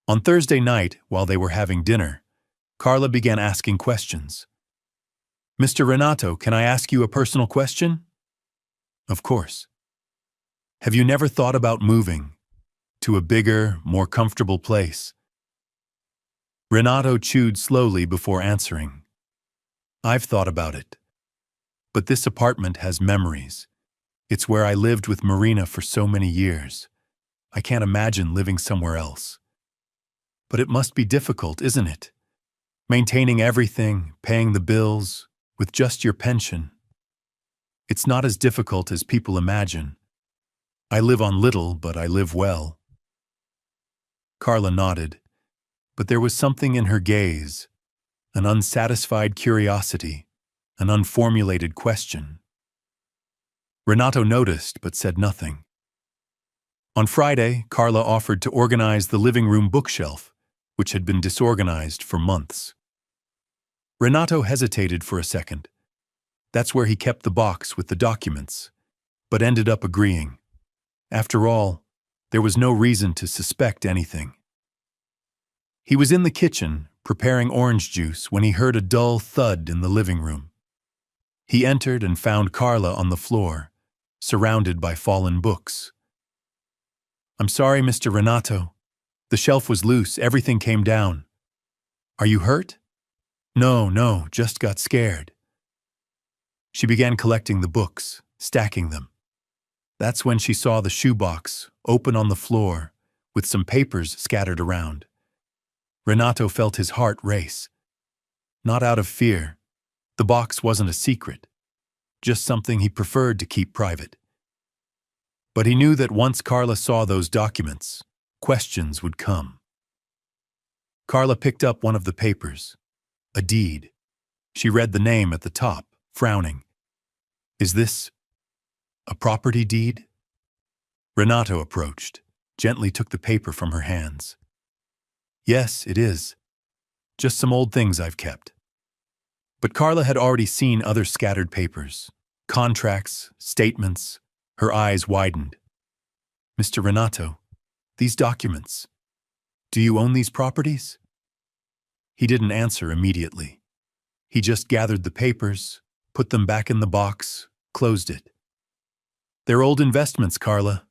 On Thursday night, while they were having dinner, Carla began asking questions. Mr. Renato, can I ask you a personal question? Of course. Have you never thought about moving to a bigger, more comfortable place? Renato chewed slowly before answering. I've thought about it. But this apartment has memories. It's where I lived with Marina for so many years. I can't imagine living somewhere else. But it must be difficult, isn't it? Maintaining everything, paying the bills, with just your pension. It's not as difficult as people imagine. I live on little, but I live well. Carla nodded, but there was something in her gaze, an unsatisfied curiosity, an unformulated question. Renato noticed, but said nothing. On Friday, Carla offered to organize the living room bookshelf, which had been disorganized for months. Renato hesitated for a second. That's where he kept the box with the documents, but ended up agreeing. After all, there was no reason to suspect anything. He was in the kitchen, preparing orange juice, when he heard a dull thud in the living room. He entered and found Carla on the floor, surrounded by fallen books. I'm sorry, Mr. Renato. The shelf was loose, everything came down. Are you hurt? No, just got scared. She began collecting the books, stacking them. That's when she saw the shoebox open on the floor with some papers scattered around. Renato felt his heart race. Not out of fear. The box wasn't a secret, just something he preferred to keep private. But he knew that once Carla saw those documents, questions would come. Carla picked up one of the papers, a deed. She read the name at the top, frowning. Is this a property deed? Renato approached, gently took the paper from her hands. Yes, it is. Just some old things I've kept. But Carla had already seen other scattered papers, contracts, statements. Her eyes widened. Mr. Renato, these documents, do you own these properties? He didn't answer immediately. He just gathered the papers, put them back in the box, closed it. They're old investments, Carla.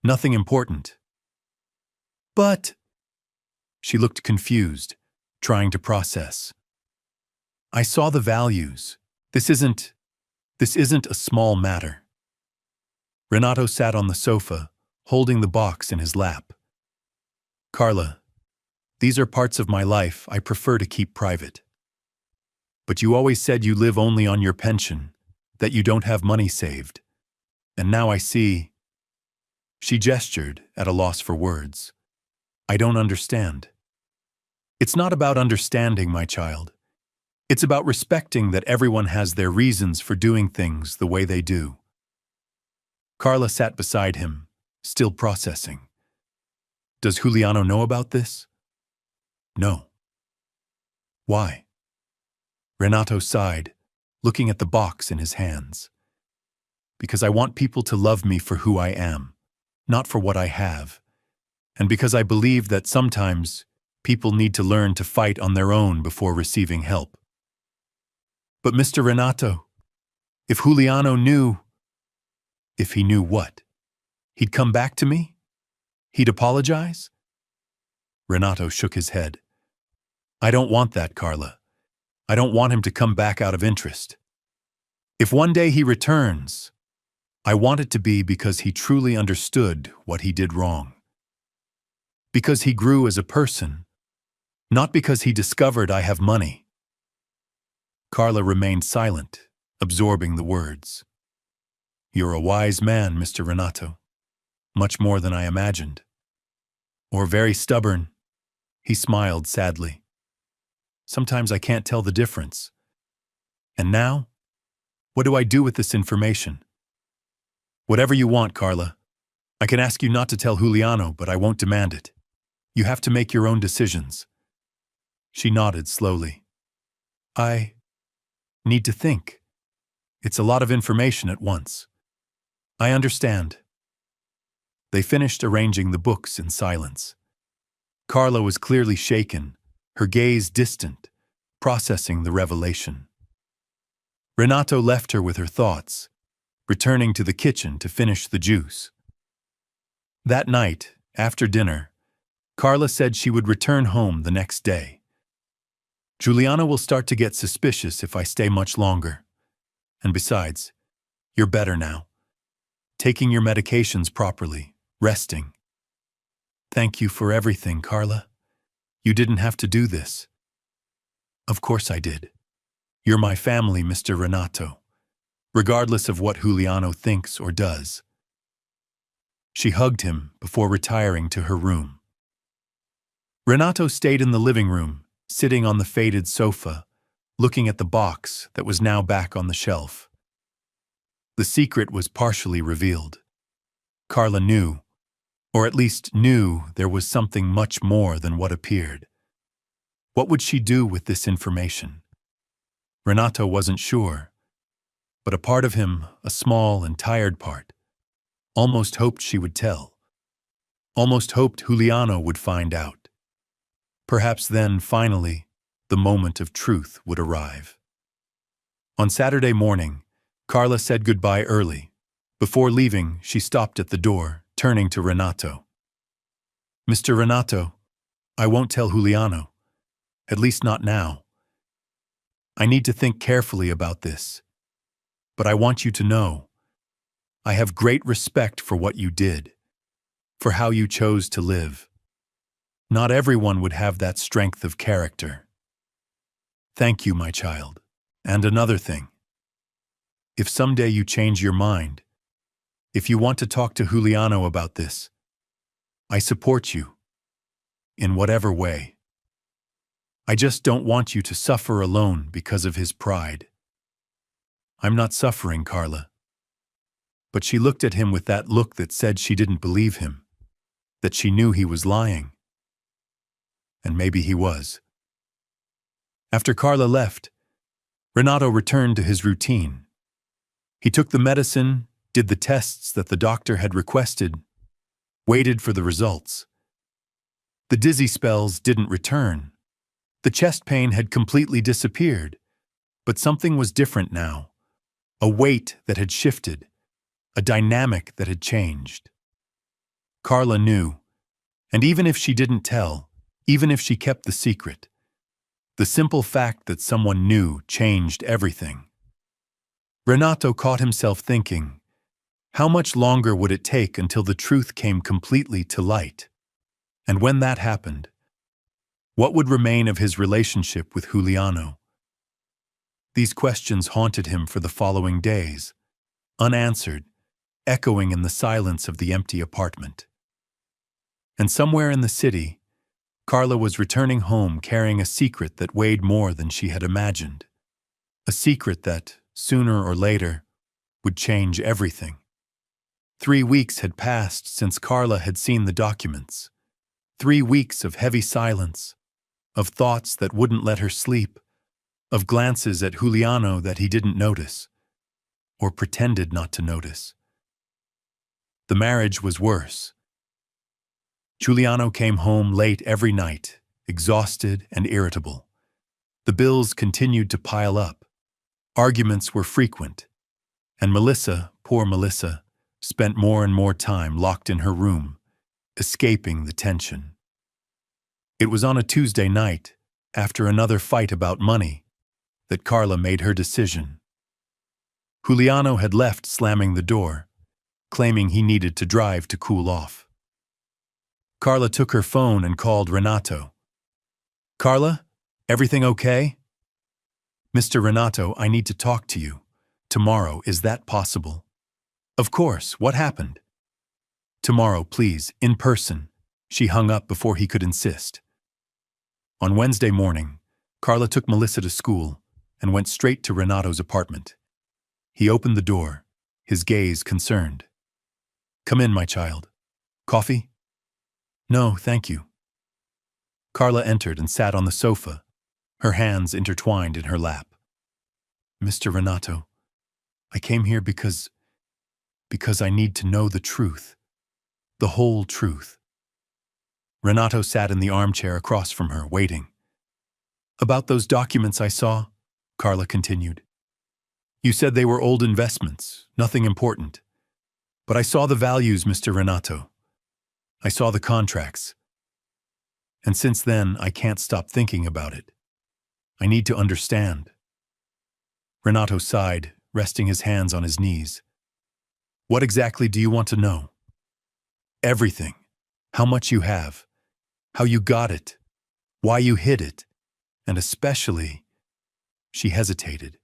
Nothing important. But... She looked confused, trying to process. I saw the values. This isn't a small matter. Renato sat on the sofa, holding the box in his lap. Carla, these are parts of my life I prefer to keep private. But you always said you live only on your pension, that you don't have money saved. And now I see... She gestured, at a loss for words. I don't understand. It's not about understanding, my child. It's about respecting that everyone has their reasons for doing things the way they do. Carla sat beside him, still processing. Does Juliano know about this? No. Why? Renato sighed, looking at the box in his hands. Because I want people to love me for who I am, not for what I have. And because I believe that sometimes people need to learn to fight on their own before receiving help. But Mr. Renato, if Juliano knew... If he knew what? He'd come back to me? He'd apologize? Renato shook his head. I don't want that, Carla. I don't want him to come back out of interest. If one day he returns, I want it to be because he truly understood what he did wrong. Because he grew as a person, not because he discovered I have money. Carla remained silent, absorbing the words. You're a wise man, Mr. Renato. Much more than I imagined. Or very stubborn. He smiled sadly. Sometimes I can't tell the difference. And now, what do I do with this information? Whatever you want, Carla. I can ask you not to tell Juliano, but I won't demand it. You have to make your own decisions. She nodded slowly. I need to think. It's a lot of information at once. I understand. They finished arranging the books in silence. Carla was clearly shaken, her gaze distant, processing the revelation. Renato left her with her thoughts, returning to the kitchen to finish the juice. That night, after dinner, Carla said she would return home the next day. Juliana will start to get suspicious if I stay much longer. And besides, you're better now. Taking your medications properly, resting. Thank you for everything, Carla. You didn't have to do this. Of course I did. You're my family, Mr. Renato, regardless of what Juliano thinks or does. She hugged him before retiring to her room. Renato stayed in the living room, sitting on the faded sofa, looking at the box that was now back on the shelf. The secret was partially revealed. Carla knew, or at least knew there was something much more than what appeared. What would she do with this information? Renato wasn't sure, but a part of him, a small and tired part, almost hoped she would tell. Almost hoped Juliano would find out. Perhaps then, finally, the moment of truth would arrive. On Saturday morning, Carla said goodbye early. Before leaving, she stopped at the door, turning to Renato. Mr. Renato, I won't tell Juliano. At least not now. I need to think carefully about this. But I want you to know, I have great respect for what you did, for how you chose to live. Not everyone would have that strength of character. Thank you, my child. And another thing. If someday you change your mind, if you want to talk to Juliano about this, I support you, in whatever way. I just don't want you to suffer alone because of his pride. I'm not suffering, Carla. But she looked at him with that look that said she didn't believe him, that she knew he was lying. And maybe he was. After Carla left, Renato returned to his routine. He took the medicine, did the tests that the doctor had requested, waited for the results. The dizzy spells didn't return. The chest pain had completely disappeared, but something was different now. A weight that had shifted, a dynamic that had changed. Carla knew, and even if she didn't tell, even if she kept the secret, the simple fact that someone knew changed everything. Renato caught himself thinking, how much longer would it take until the truth came completely to light? And when that happened, what would remain of his relationship with Juliano? These questions haunted him for the following days, unanswered, echoing in the silence of the empty apartment. And somewhere in the city, Carla was returning home carrying a secret that weighed more than she had imagined. A secret that, sooner or later, would change everything. 3 weeks had passed since Carla had seen the documents. 3 weeks of heavy silence, of thoughts that wouldn't let her sleep, of glances at Juliano that he didn't notice, or pretended not to notice. The marriage was worse. Giuliano came home late every night, exhausted and irritable. The bills continued to pile up. Arguments were frequent. And Melissa, poor Melissa, spent more and more time locked in her room, escaping the tension. It was on a Tuesday night, after another fight about money, that Carla made her decision. Giuliano had left slamming the door, claiming he needed to drive to cool off. Carla took her phone and called Renato. Carla, everything okay? Mr. Renato, I need to talk to you. Tomorrow, is that possible? Of course, what happened? Tomorrow, please, in person. She hung up before he could insist. On Wednesday morning, Carla took Melissa to school and went straight to Renato's apartment. He opened the door, his gaze concerned. Come in, my child. Coffee? No, thank you. Carla entered and sat on the sofa, her hands intertwined in her lap. Mr. Renato, I came here because I need to know the truth, the whole truth. Renato sat in the armchair across from her, waiting. About those documents I saw, Carla continued. You said they were old investments, nothing important. But I saw the values, Mr. Renato. I saw the contracts. And since then, I can't stop thinking about it. I need to understand. Renato sighed, resting his hands on his knees. What exactly do you want to know? Everything. How much you have. How you got it. Why you hid it. And especially, she hesitated,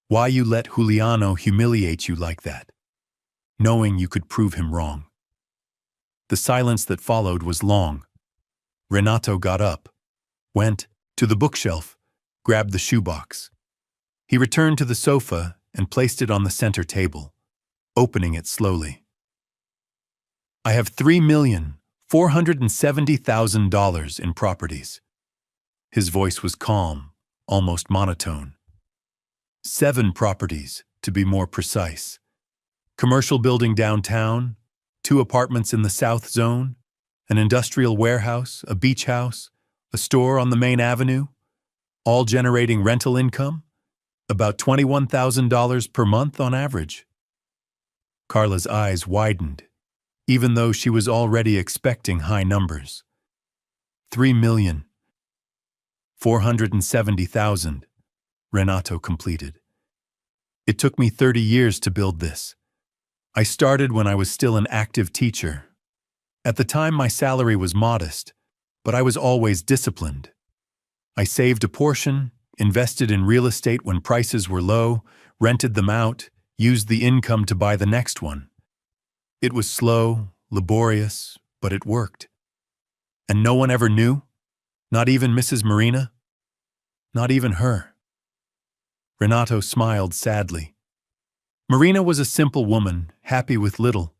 why you let Giuliano humiliate you like that, knowing you could prove him wrong. The silence that followed was long. Renato got up, went to the bookshelf, grabbed the shoebox. He returned to the sofa and placed it on the center table, opening it slowly. I have $3,470,000 in properties. His voice was calm, almost monotone. 7 properties, to be more precise. Commercial building downtown, 2 apartments in the South Zone, an industrial warehouse, a beach house, a store on the main avenue, all generating rental income, about $21,000 per month on average. Carla's eyes widened, even though she was already expecting high numbers. 3,470,000, Renato completed. It took me 30 years to build this. I started when I was still an active teacher. At the time, my salary was modest, but I was always disciplined. I saved a portion, invested in real estate when prices were low, rented them out, used the income to buy the next one. It was slow, laborious, but it worked. And no one ever knew? Not even Mrs. Marina? Not even her. Renato smiled sadly. Marina was a simple woman, happy with little.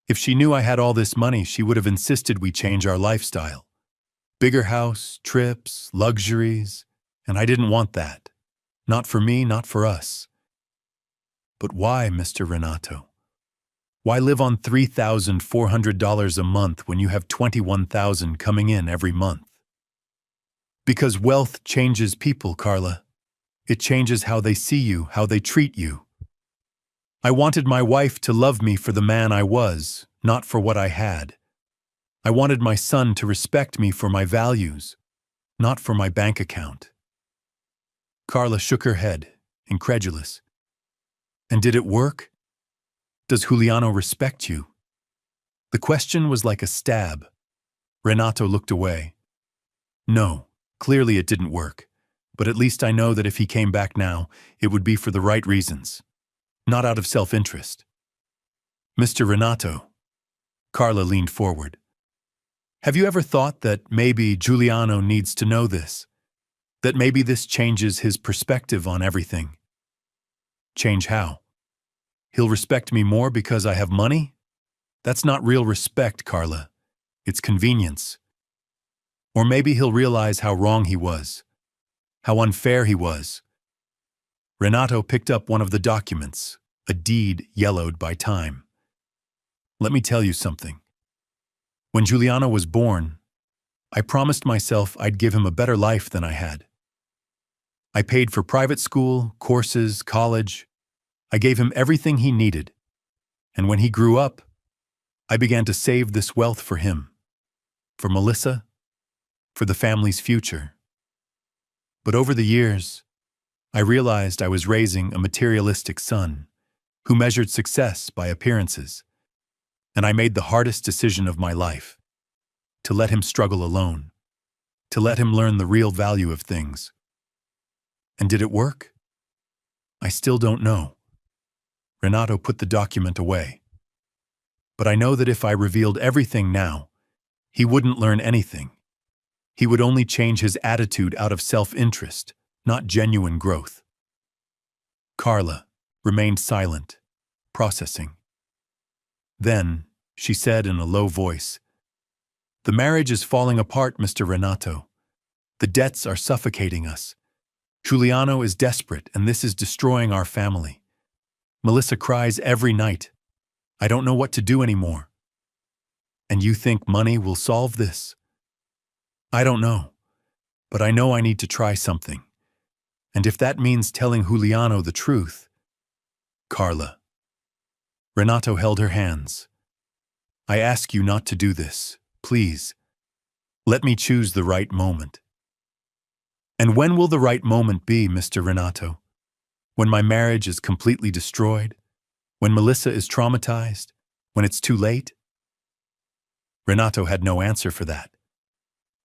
If she knew I had all this money, she would have insisted we change our lifestyle. Bigger house, trips, luxuries, and I didn't want that. Not for me, not for us. But why, Mr. Renato? Why live on $3,400 a month when you have $21,000 coming in every month? Because wealth changes people, Carla. It changes how they see you, how they treat you. I wanted my wife to love me for the man I was, not for what I had. I wanted my son to respect me for my values, not for my bank account. Carla shook her head, incredulous. And did it work? Does Juliano respect you? The question was like a stab. Renato looked away. No, clearly it didn't work. But at least I know that if he came back now, it would be for the right reasons. Not out of self-interest. Mr. Renato. Carla leaned forward. Have you ever thought that maybe Giuliano needs to know this? That maybe this changes his perspective on everything? Change how? He'll respect me more because I have money? That's not real respect, Carla. It's convenience. Or maybe he'll realize how wrong he was, how unfair he was. Renato picked up one of the documents, a deed yellowed by time. Let me tell you something. When Giuliano was born, I promised myself I'd give him a better life than I had. I paid for private school, courses, college. I gave him everything he needed. And when he grew up, I began to save this wealth for him, for Melissa, for the family's future. But over the years, I realized I was raising a materialistic son who measured success by appearances, and I made the hardest decision of my life, to let him struggle alone, to let him learn the real value of things. And did it work? I still don't know. Renato put the document away. But I know that if I revealed everything now, he wouldn't learn anything. He would only change his attitude out of self-interest, not genuine growth. Carla remained silent, processing. Then, she said in a low voice, "The marriage is falling apart, Mr. Renato. The debts are suffocating us. Giuliano is desperate, and this is destroying our family. Melissa cries every night. I don't know what to do anymore. And you think money will solve this? I don't know, but I know I need to try something. And if that means telling Giuliano the truth..." Carla. Renato held her hands. "I ask you not to do this, please. Let me choose the right moment." "And when will the right moment be, Mr. Renato? When my marriage is completely destroyed? When Melissa is traumatized? When it's too late?" Renato had no answer for that.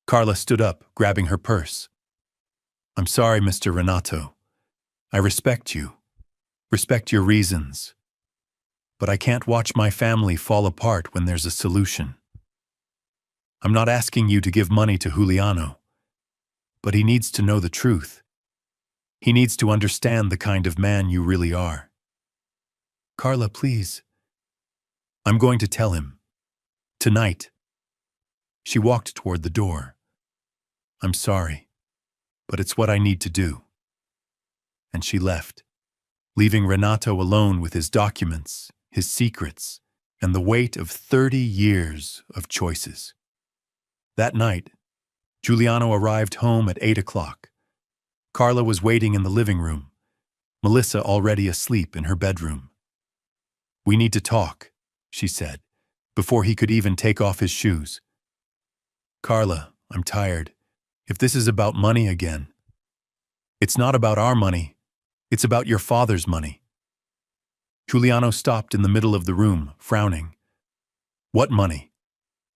Carla stood up, grabbing her purse. "I'm sorry, Mr. Renato. I respect you, respect your reasons. But I can't watch my family fall apart when there's a solution. I'm not asking you to give money to Giuliano, but he needs to know the truth. He needs to understand the kind of man you really are." "Carla, please." "I'm going to tell him. Tonight." She walked toward the door. "I'm sorry, but it's what I need to do." And she left, leaving Renato alone with his documents, his secrets, and the weight of 30 years of choices. That night, Giuliano arrived home at 8 o'clock. Carla was waiting in the living room, Melissa already asleep in her bedroom. "We need to talk," she said. before he could even take off his shoes. Carla, I'm tired. If this is about money again. It's not about our money. It's about your father's money. Giuliano stopped in the middle of the room, frowning. What money?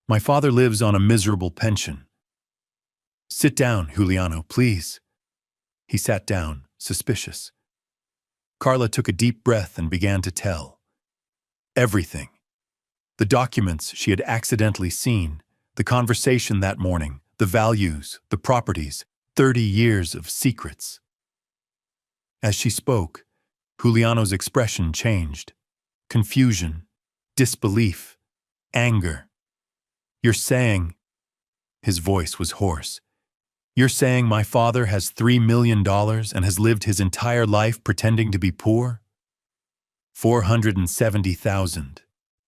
My father lives on a miserable pension. Sit down, Giuliano, please. He sat down, suspicious. Carla took a deep breath and began to tell. Everything. The documents she had accidentally seen, the conversation that morning, the values, the properties, 30 years of secrets. As she spoke, Giuliano's expression changed. Confusion, disbelief, anger. You're saying, his voice was hoarse, you're saying my father has $3 million and has lived his entire life pretending to be poor? 470,000,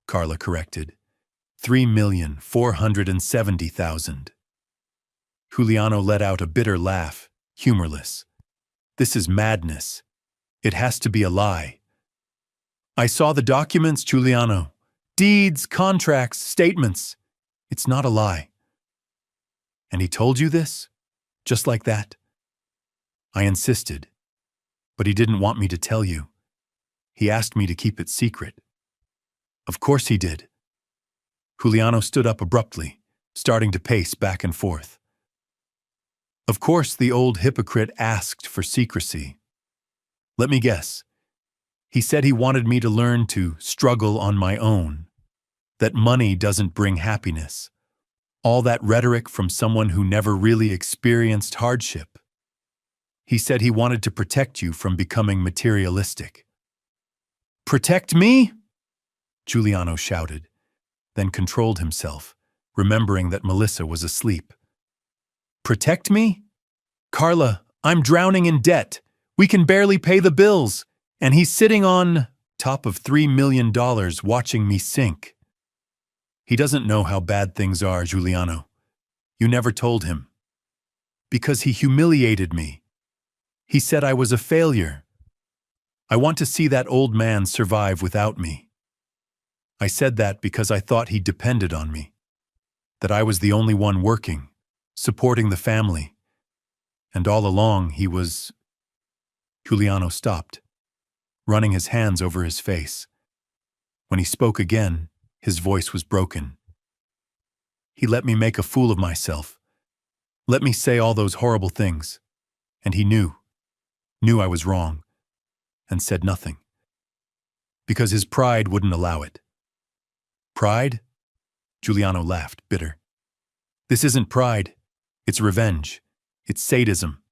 Carla corrected. 3,470,000. Giuliano let out a bitter laugh, humorless. This is madness. It has to be a lie. I saw the documents, Giuliano. Deeds, contracts, statements. It's not a lie. And he told you this? Just like that? I insisted, but he didn't want me to tell you. He asked me to keep it secret. Of course he did. Giuliano stood up abruptly, starting to pace back and forth. Of course the old hypocrite asked for secrecy. Let me guess. He said he wanted me to learn to struggle on my own, that money doesn't bring happiness. All that rhetoric from someone who never really experienced hardship. He said he wanted to protect you from becoming materialistic. Protect me? Giuliano shouted, then controlled himself, remembering that Melissa was asleep. Protect me? Carla, I'm drowning in debt. We can barely pay the bills, and he's sitting on top of $3 million watching me sink. He doesn't know how bad things are, Giuliano. You never told him. Because he humiliated me. He said I was a failure. I want to see that old man survive without me. I said that because I thought he depended on me. That I was the only one working, supporting the family. And all along he was... Giuliano stopped, running his hands over his face. When he spoke again, his voice was broken. He let me make a fool of myself. Let me say all those horrible things. And he knew I was wrong, and said nothing. Because his pride wouldn't allow it. Pride? Giuliano laughed, bitter. This isn't pride. It's revenge. It's sadism.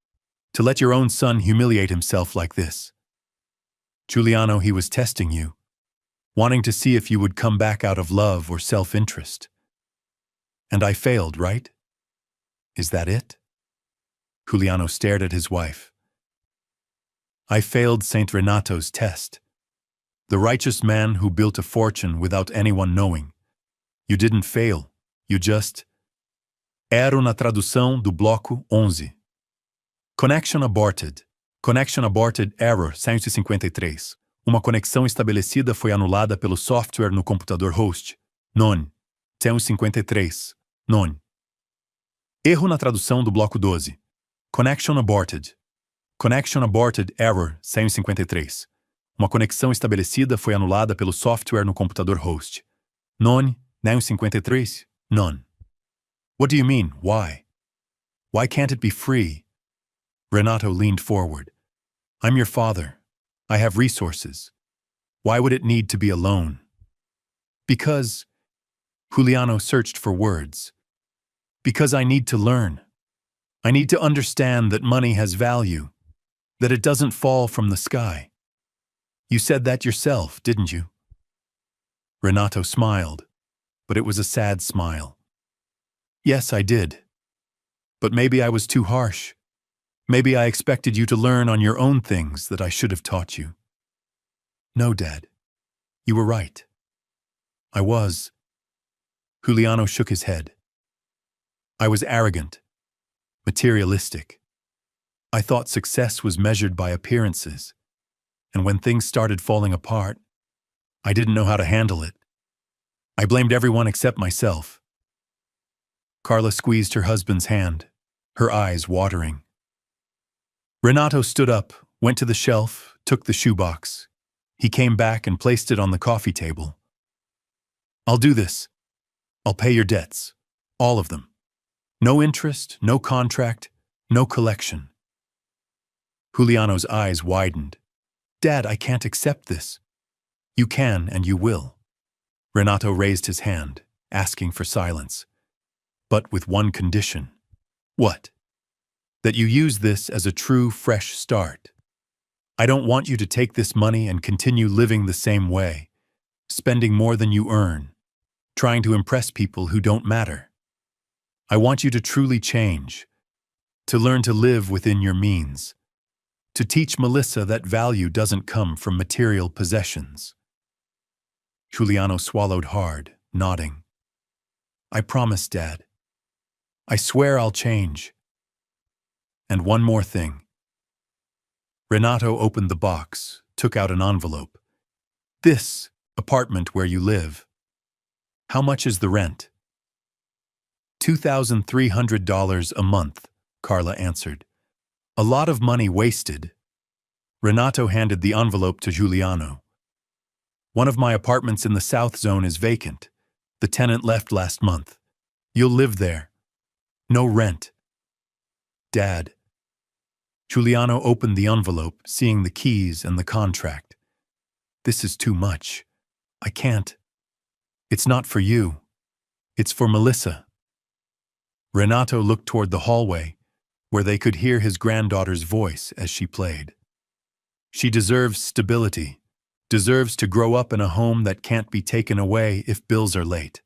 To let your own son humiliate himself like this. Giuliano, he was testing you, wanting to see if you would come back out of love or self-interest. And I failed, right? Is that it? Giuliano stared at his wife. I failed Saint Renato's test. The righteous man who built a fortune without anyone knowing. You didn't fail, you just... Erro na tradução do bloco 11. Connection aborted. Connection aborted error 153. Uma conexão estabelecida foi anulada pelo software no computador host. Non. 153. Non. Erro na tradução do bloco 12. Connection aborted. Connection aborted error 153. Uma conexão estabelecida foi anulada pelo software no computador host. Non. 153. Non. What do you mean? Why? Why can't it be free? Renato leaned forward. I'm your father. I have resources. Why would it need to be alone? Because... Giuliano searched for words. Because I need to learn. I need to understand that money has value, that it doesn't fall from the sky. You said that yourself, didn't you? Renato smiled, but it was a sad smile. Yes, I did. But maybe I was too harsh. Maybe I expected you to learn on your own things that I should have taught you. No, Dad. You were right. I was. Giuliano shook his head. I was arrogant, materialistic. I thought success was measured by appearances, and when things started falling apart, I didn't know how to handle it. I blamed everyone except myself. Carla squeezed her husband's hand, her eyes watering. Renato stood up, went to the shelf, took the shoebox. He came back and placed it on the coffee table. I'll do this. I'll pay your debts. All of them. No interest, no contract, no collection. Juliano's eyes widened. Dad, I can't accept this. You can and you will. Renato raised his hand, asking for silence. But with one condition. What? That you use this as a true, fresh start. I don't want you to take this money and continue living the same way, spending more than you earn, trying to impress people who don't matter. I want you to truly change, to learn to live within your means, to teach Melissa that value doesn't come from material possessions. Giuliano swallowed hard, nodding. I promise, Dad. I swear I'll change. And one more thing. Renato opened the box, took out an envelope. This apartment where you live. How much is the rent? $2,300 a month, Carla answered. A lot of money wasted. Renato handed the envelope to Giuliano. One of my apartments in the South Zone is vacant. The tenant left last month. You'll live there. No rent. Dad. Giuliano opened the envelope, seeing the keys and the contract. This is too much. I can't. It's not for you. It's for Melissa. Renato looked toward the hallway, where they could hear his granddaughter's voice as she played. She deserves stability, deserves to grow up in a home that can't be taken away if bills are late.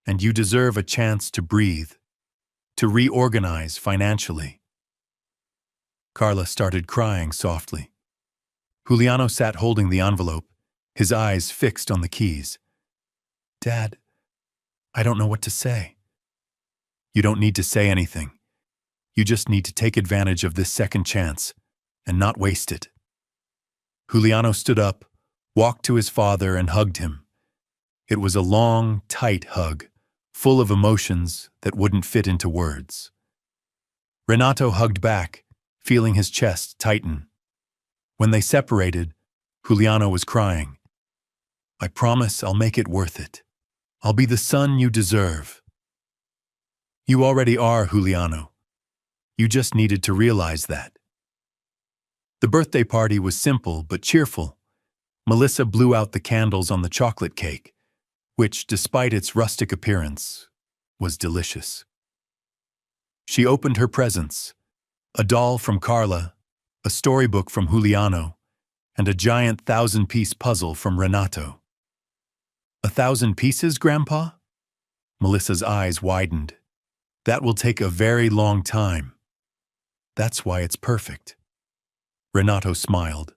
And you deserve a chance to breathe, to reorganize financially. Carla started crying softly. Giuliano sat holding the envelope, his eyes fixed on the keys. Dad, I don't know what to say. You don't need to say anything. You just need to take advantage of this second chance and not waste it. Giuliano stood up, walked to his father and hugged him. It was a long, tight hug, full of emotions that wouldn't fit into words. Renato hugged back, feeling his chest tighten. When they separated, Giuliano was crying. I promise I'll make it worth it. I'll be the son you deserve. You already are, Giuliano. You just needed to realize that. The birthday party was simple but cheerful. Melissa blew out the candles on the chocolate cake, which, despite its rustic appearance, was delicious. She opened her presents, a doll from Carla, a storybook from Giuliano, and a giant 1,000-piece puzzle from Renato. 1,000 pieces, Grandpa? Melissa's eyes widened. That will take a very long time. That's why it's perfect. Renato smiled.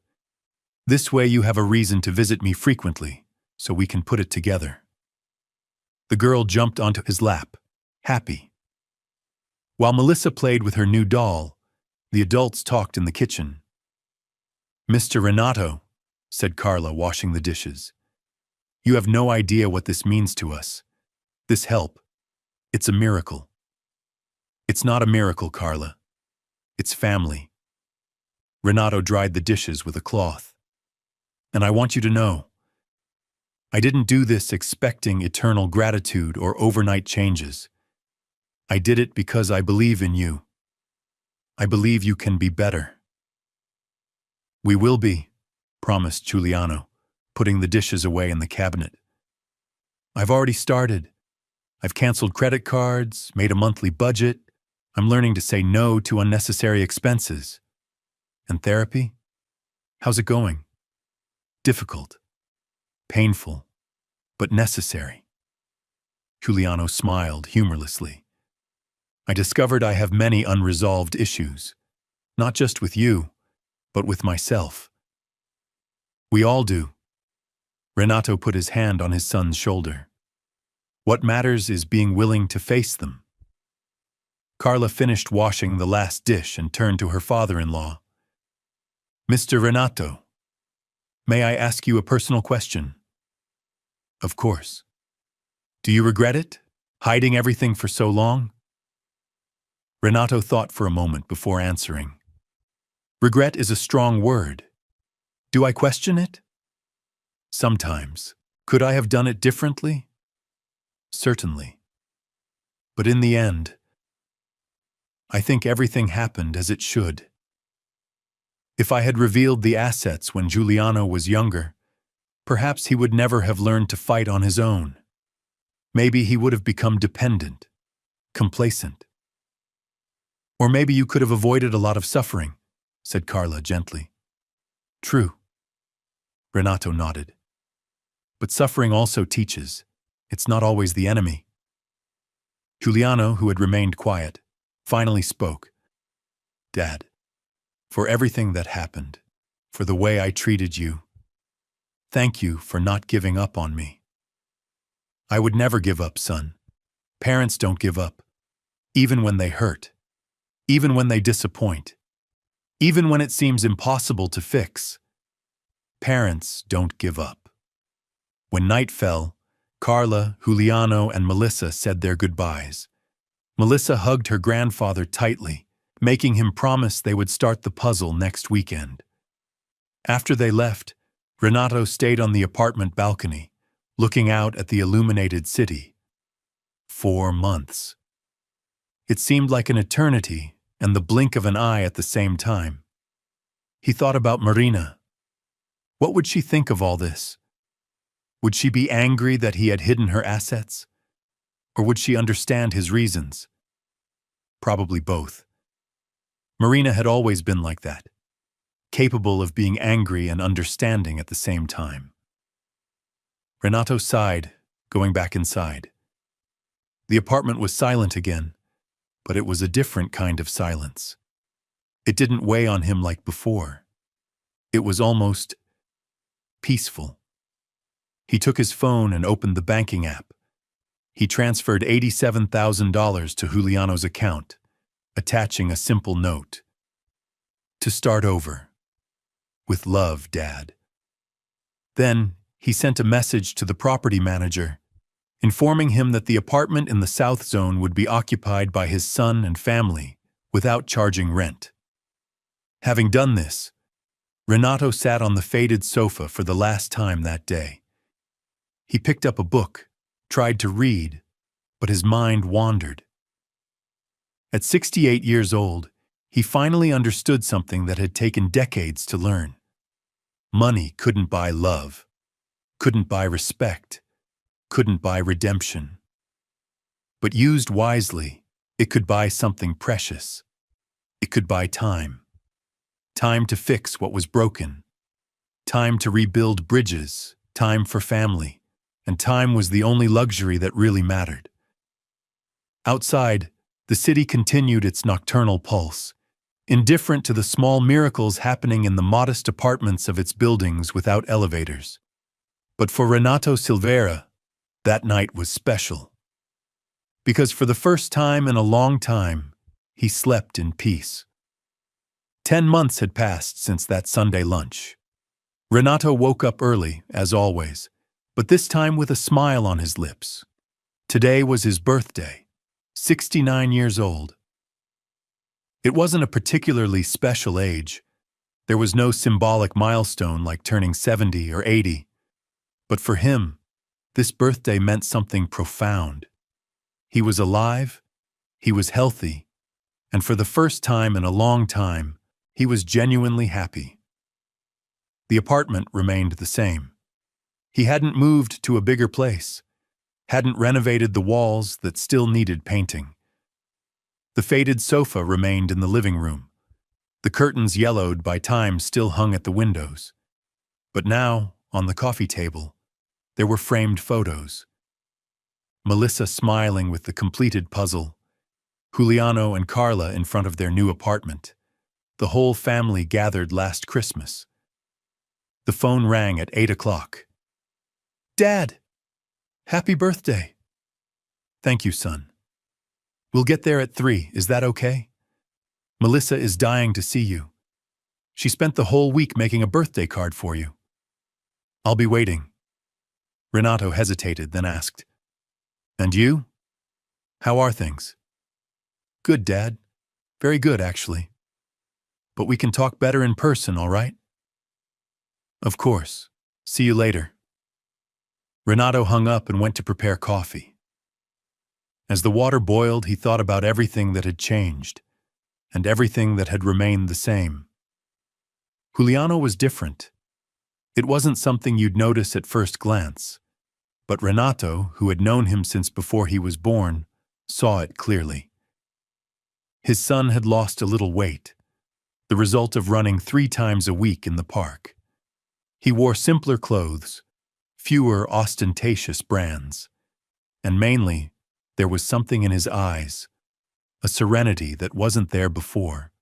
This way you have a reason to visit me frequently, so we can put it together. The girl jumped onto his lap, happy. While Melissa played with her new doll, the adults talked in the kitchen. Mr. Renato, said Carla, washing the dishes. You have no idea what this means to us. This help, it's a miracle. It's not a miracle, Carla. It's family. Renato dried the dishes with a cloth. And I want you to know, I didn't do this expecting eternal gratitude or overnight changes. I did it because I believe in you. I believe you can be better. We will be, promised Giuliano, putting the dishes away in the cabinet. I've already started. I've canceled credit cards, made a monthly budget. I'm learning to say no to unnecessary expenses. And therapy? How's it going? Difficult. Painful. But necessary. Giuliano smiled humorlessly. I discovered I have many unresolved issues, not just with you, but with myself. We all do. Renato put his hand on his son's shoulder. What matters is being willing to face them. Carla finished washing the last dish and turned to her father-in-law. Mr. Renato, may I ask you a personal question? Of course. Do you regret it? Hiding everything for so long? Renato thought for a moment before answering. Regret is a strong word. Do I question it? Sometimes. Could I have done it differently? Certainly. But in the end, I think everything happened as it should. If I had revealed the assets when Giuliano was younger, perhaps he would never have learned to fight on his own. Maybe he would have become dependent, complacent. Or maybe you could have avoided a lot of suffering, said Carla gently. True. Renato nodded. But suffering also teaches. It's not always the enemy. Giuliano, who had remained quiet, finally spoke. Dad, for everything that happened, for the way I treated you, thank you for not giving up on me. I would never give up, son. Parents don't give up, even when they hurt, even when they disappoint, even when it seems impossible to fix. Parents don't give up. When night fell, Carla, Giuliano, and Melissa said their goodbyes. Melissa hugged her grandfather tightly, making him promise they would start the puzzle next weekend. After they left, Renato stayed on the apartment balcony, looking out at the illuminated city. 4 months. It seemed like an eternity and the blink of an eye at the same time. He thought about Marina. What would she think of all this? Would she be angry that he had hidden her assets? Or would she understand his reasons? Probably both. Marina had always been like that, capable of being angry and understanding at the same time. Renato sighed, going back inside. The apartment was silent again, but it was a different kind of silence. It didn't weigh on him like before. It was almost peaceful. He took his phone and opened the banking app. He transferred $87,000 to Giuliano's account, attaching a simple note. To start over. With love, Dad. Then, he sent a message to the property manager, informing him that the apartment in the South Zone would be occupied by his son and family without charging rent. Having done this, Renato sat on the faded sofa for the last time that day. He picked up a book, tried to read, but his mind wandered. At 68 years old, he finally understood something that had taken decades to learn. Money couldn't buy love, couldn't buy respect, couldn't buy redemption. But used wisely, it could buy something precious. It could buy time. Time to fix what was broken. Time to rebuild bridges, time for family. And time was the only luxury that really mattered. Outside, the city continued its nocturnal pulse, indifferent to the small miracles happening in the modest apartments of its buildings without elevators. But for Renato Silveira, that night was special. Because for the first time in a long time, he slept in peace. 10 months had passed since that Sunday lunch. Renato woke up early, as always, but this time with a smile on his lips. Today was his birthday, 69 years old. It wasn't a particularly special age. There was no symbolic milestone like turning 70 or 80. But for him, this birthday meant something profound. He was alive, he was healthy, and for the first time in a long time, he was genuinely happy. The apartment remained the same. He hadn't moved to a bigger place, hadn't renovated the walls that still needed painting. The faded sofa remained in the living room. The curtains yellowed by time still hung at the windows. But now, on the coffee table, there were framed photos. Melissa smiling with the completed puzzle, Giuliano and Carla in front of their new apartment. The whole family gathered last Christmas. The phone rang at 8 o'clock. Dad! Happy birthday! Thank you, son. We'll get there at 3, is that okay? Melissa is dying to see you. She spent the whole week making a birthday card for you. I'll be waiting. Renato hesitated, then asked, And you? How are things? Good, Dad. Very good, actually. But we can talk better in person, all right? Of course. See you later. Renato hung up and went to prepare coffee. As the water boiled, he thought about everything that had changed, and everything that had remained the same. Juliano was different. It wasn't something you'd notice at first glance, but Renato, who had known him since before he was born, saw it clearly. His son had lost a little weight, the result of running 3 times a week in the park. He wore simpler clothes, fewer ostentatious brands, and mainly, there was something in his eyes, a serenity that wasn't there before.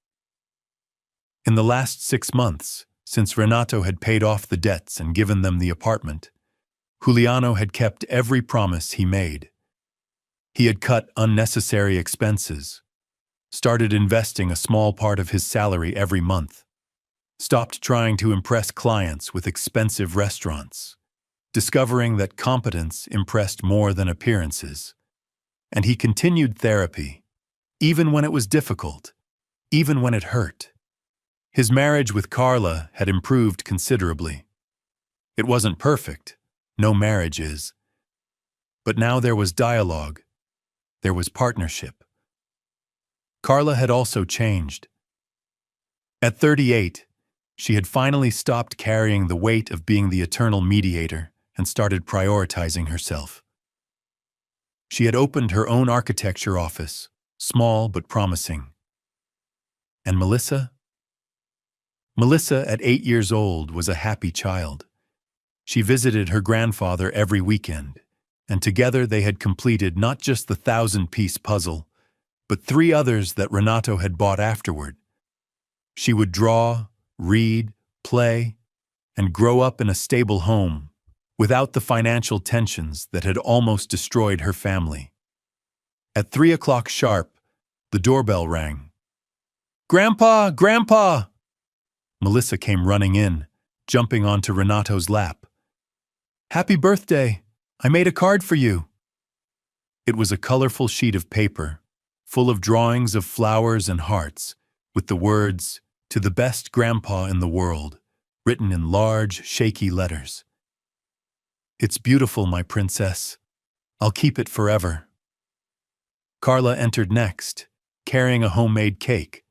In the last 6 months, since Renato had paid off the debts and given them the apartment, Juliano had kept every promise he made. He had cut unnecessary expenses, started investing a small part of his salary every month, stopped trying to impress clients with expensive restaurants, discovering that competence impressed more than appearances. And he continued therapy, even when it was difficult, even when it hurt. His marriage with Carla had improved considerably. It wasn't perfect, no marriage is. But now there was dialogue, there was partnership. Carla had also changed. At 38, she had finally stopped carrying the weight of being the eternal mediator and started prioritizing herself. She had opened her own architecture office, small but promising. And Melissa? Melissa, at 8 years old, was a happy child. She visited her grandfather every weekend, and together they had completed not just the 1,000-piece puzzle, but 3 others that Renato had bought afterward. She would draw, read, play, and grow up in a stable home, without the financial tensions that had almost destroyed her family. At 3 o'clock sharp, the doorbell rang. "Grandpa! Grandpa!" Melissa came running in, jumping onto Renato's lap. "Happy birthday! I made a card for you." It was a colorful sheet of paper, full of drawings of flowers and hearts, with the words, "To the best grandpa in the world," written in large, shaky letters. "It's beautiful, my princess. I'll keep it forever." Carla entered next, carrying a homemade cake.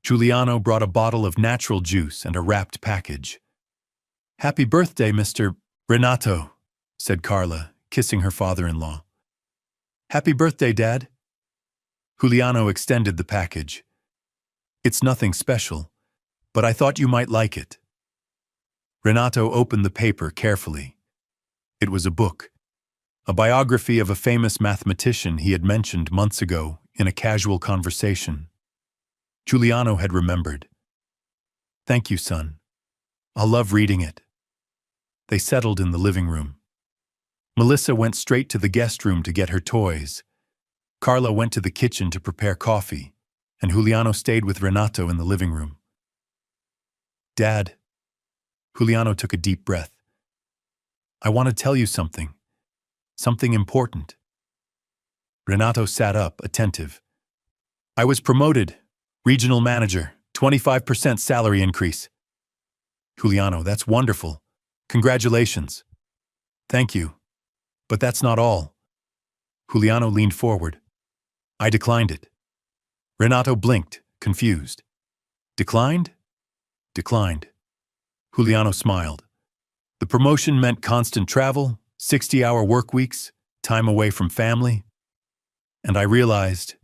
Giuliano brought a bottle of natural juice and a wrapped package. "Happy birthday, Mr. Renato," said Carla, kissing her father-in-law. "Happy birthday, Dad." Giuliano extended the package. "It's nothing special, but I thought you might like it." Renato opened the paper carefully. It was a book, a biography of a famous mathematician he had mentioned months ago in a casual conversation. Giuliano had remembered. "Thank you, son. I'll love reading it." They settled in the living room. Melissa went straight to the guest room to get her toys. Carla went to the kitchen to prepare coffee, and Giuliano stayed with Renato in the living room. "Dad," Giuliano took a deep breath. "I want to tell you something. Something important." Renato sat up, attentive. "I was promoted. Regional manager, 25% salary increase." "Giuliano, that's wonderful. Congratulations." "Thank you. But that's not all." Giuliano leaned forward. "I declined it." Renato blinked, confused. "Declined?" "Declined." Giuliano smiled. "The promotion meant constant travel, 60-hour work weeks, time away from family. And I realized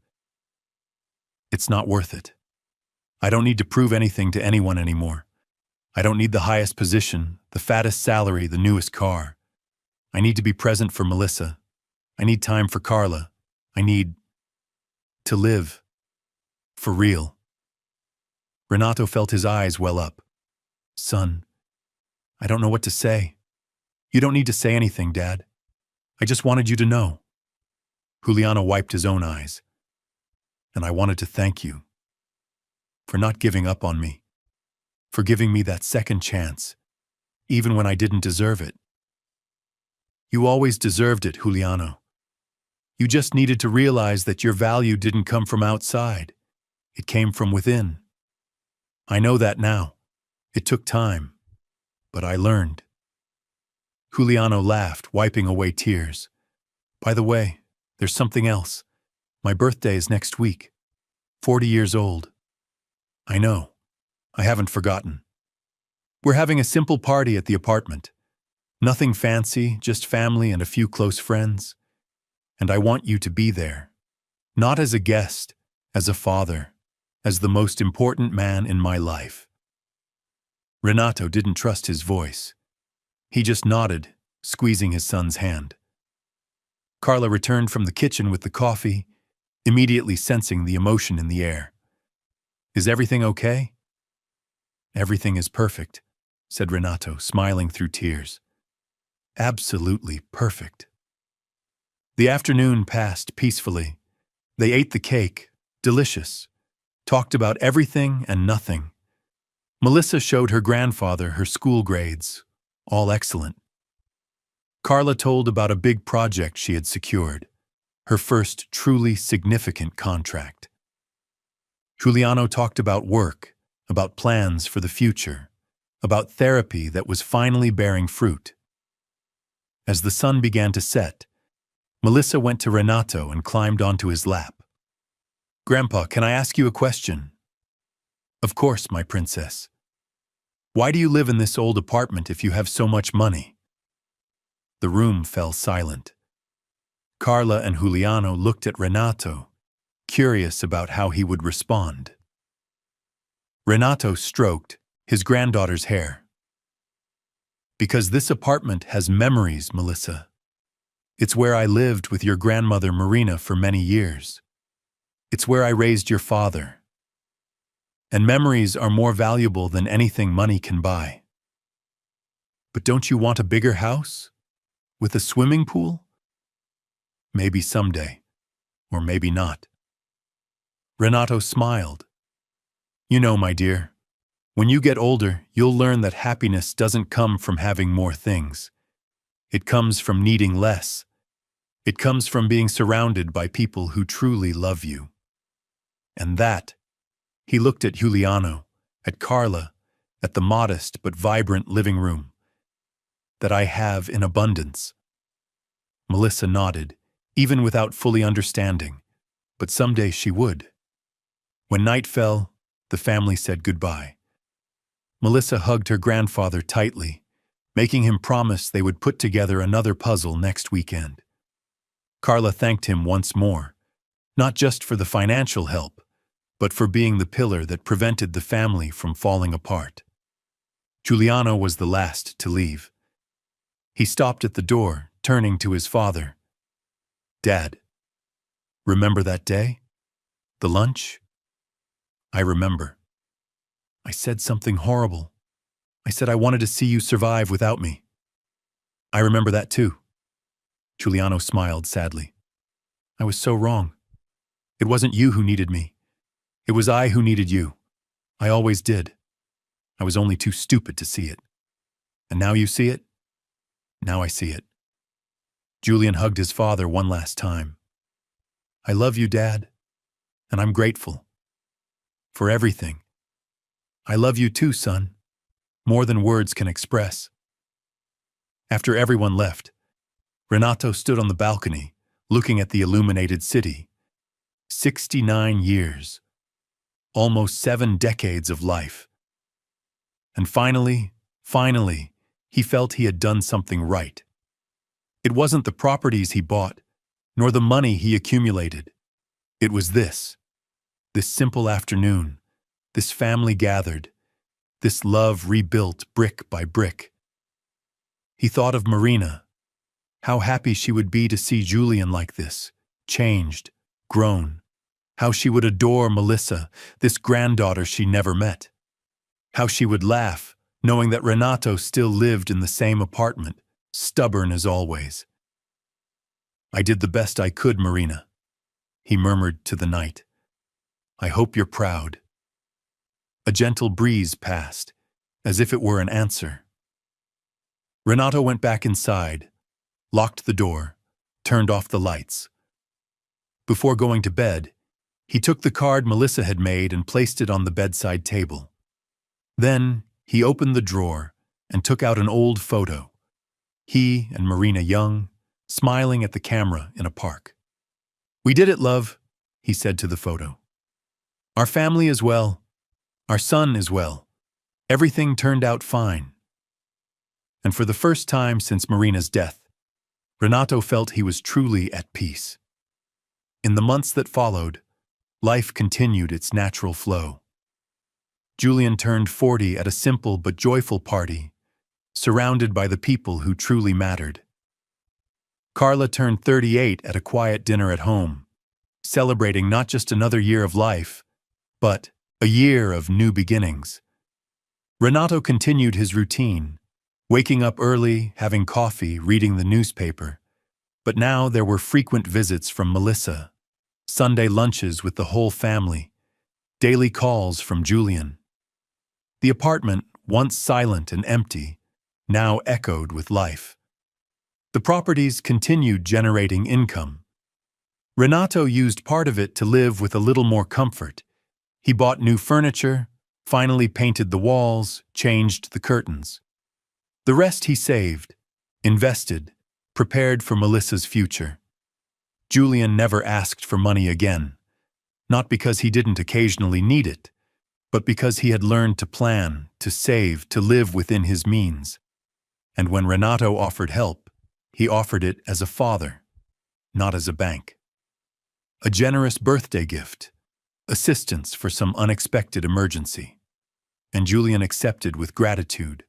it's not worth it. I don't need to prove anything to anyone anymore. I don't need the highest position, the fattest salary, the newest car. I need to be present for Melissa. I need time for Carla. I need to live. For real." Renato felt his eyes well up. "Son, I don't know what to say." "You don't need to say anything, Dad. I just wanted you to know." Giuliano wiped his own eyes. "And I wanted to thank you for not giving up on me, for giving me that second chance, even when I didn't deserve it." "You always deserved it, Giuliano. You just needed to realize that your value didn't come from outside. It came from within. I know that now. It took time, but I learned. Juliano laughed, wiping away tears. By the way, there's something else. My birthday is next week. 40 years old. I know. I haven't forgotten. We're having a simple party at the apartment. Nothing fancy, just family and a few close friends. And I want you to be there. Not as a guest, as a father, as the most important man in my life. Renato didn't trust his voice. He just nodded, squeezing his son's hand. Carla returned from the kitchen with the coffee, immediately sensing the emotion in the air. Is everything okay? Everything is perfect, said Renato, smiling through tears. Absolutely perfect. The afternoon passed peacefully. They ate the cake, delicious, talked about everything and nothing. Melissa showed her grandfather her school grades, all excellent. Carla told about a big project she had secured, her first truly significant contract. Giuliano talked about work, about plans for the future, about therapy that was finally bearing fruit. As the sun began to set, Melissa went to Renato and climbed onto his lap. Grandpa, can I ask you a question? Of course, my princess. Why do you live in this old apartment if you have so much money? The room fell silent. Carla and Giuliano looked at Renato, curious about how he would respond. Renato stroked his granddaughter's hair. Because this apartment has memories, Melissa. It's where I lived with your grandmother Marina for many years. It's where I raised your father. And memories are more valuable than anything money can buy. But don't you want a bigger house? With a swimming pool? Maybe someday, or maybe not. Renato smiled. You know, my dear, when you get older, you'll learn that happiness doesn't come from having more things. It comes from needing less. It comes from being surrounded by people who truly love you. And that, he looked at Giuliano, at Carla, at the modest but vibrant living room, that I have in abundance. Melissa nodded, even without fully understanding, but someday she would. When night fell, the family said goodbye. Melissa hugged her grandfather tightly, making him promise they would put together another puzzle next weekend. Carla thanked him once more, not just for the financial help, but for being the pillar that prevented the family from falling apart. Giuliano was the last to leave. He stopped at the door, turning to his father. Dad, remember that day? The lunch? I remember. I said something horrible. I said I wanted to see you survive without me. I remember that too. Giuliano smiled sadly. I was so wrong. It wasn't you who needed me. It was I who needed you. I always did. I was only too stupid to see it. And now you see it? Now I see it. Julian hugged his father one last time. I love you, Dad, and I'm grateful. For everything. I love you too, son. More than words can express. After everyone left, Renato stood on the balcony, looking at the illuminated city. 69 years. Almost 7 decades of life. And finally, he felt he had done something right. It wasn't the properties he bought, nor the money he accumulated. It was this simple afternoon, this family gathered, this love rebuilt brick by brick. He thought of Marina, how happy she would be to see Julian like this, changed, grown, how she would adore Melissa, this granddaughter she never met, how she would laugh, knowing that Renato still lived in the same apartment, stubborn as always. I did the best I could, Marina, he murmured to the night. I hope you're proud. A gentle breeze passed, as if it were an answer. Renato went back inside, locked the door, turned off the lights. Before going to bed, he took the card Melissa had made and placed it on the bedside table. Then he opened the drawer and took out an old photo. He and Marina Young, smiling at the camera in a park. "We did it, love," he said to the photo. "Our family is well. Our son is well. Everything turned out fine." And for the first time since Marina's death, Renato felt he was truly at peace. In the months that followed, life continued its natural flow. Julian turned 40 at a simple but joyful party, surrounded by the people who truly mattered. Carla turned 38 at a quiet dinner at home, celebrating not just another year of life, but a year of new beginnings. Renato continued his routine, waking up early, having coffee, reading the newspaper. But now there were frequent visits from Melissa, Sunday lunches with the whole family, daily calls from Julian. The apartment, once silent and empty, now echoed with life. The properties continued generating income. Renato used part of it to live with a little more comfort. He bought new furniture, finally painted the walls, changed the curtains. The rest he saved, invested, prepared for Melissa's future. Julian never asked for money again, not because he didn't occasionally need it, but because he had learned to plan, to save, to live within his means. And when Renato offered help, he offered it as a father, not as a bank. A generous birthday gift, assistance for some unexpected emergency. And Julian accepted with gratitude,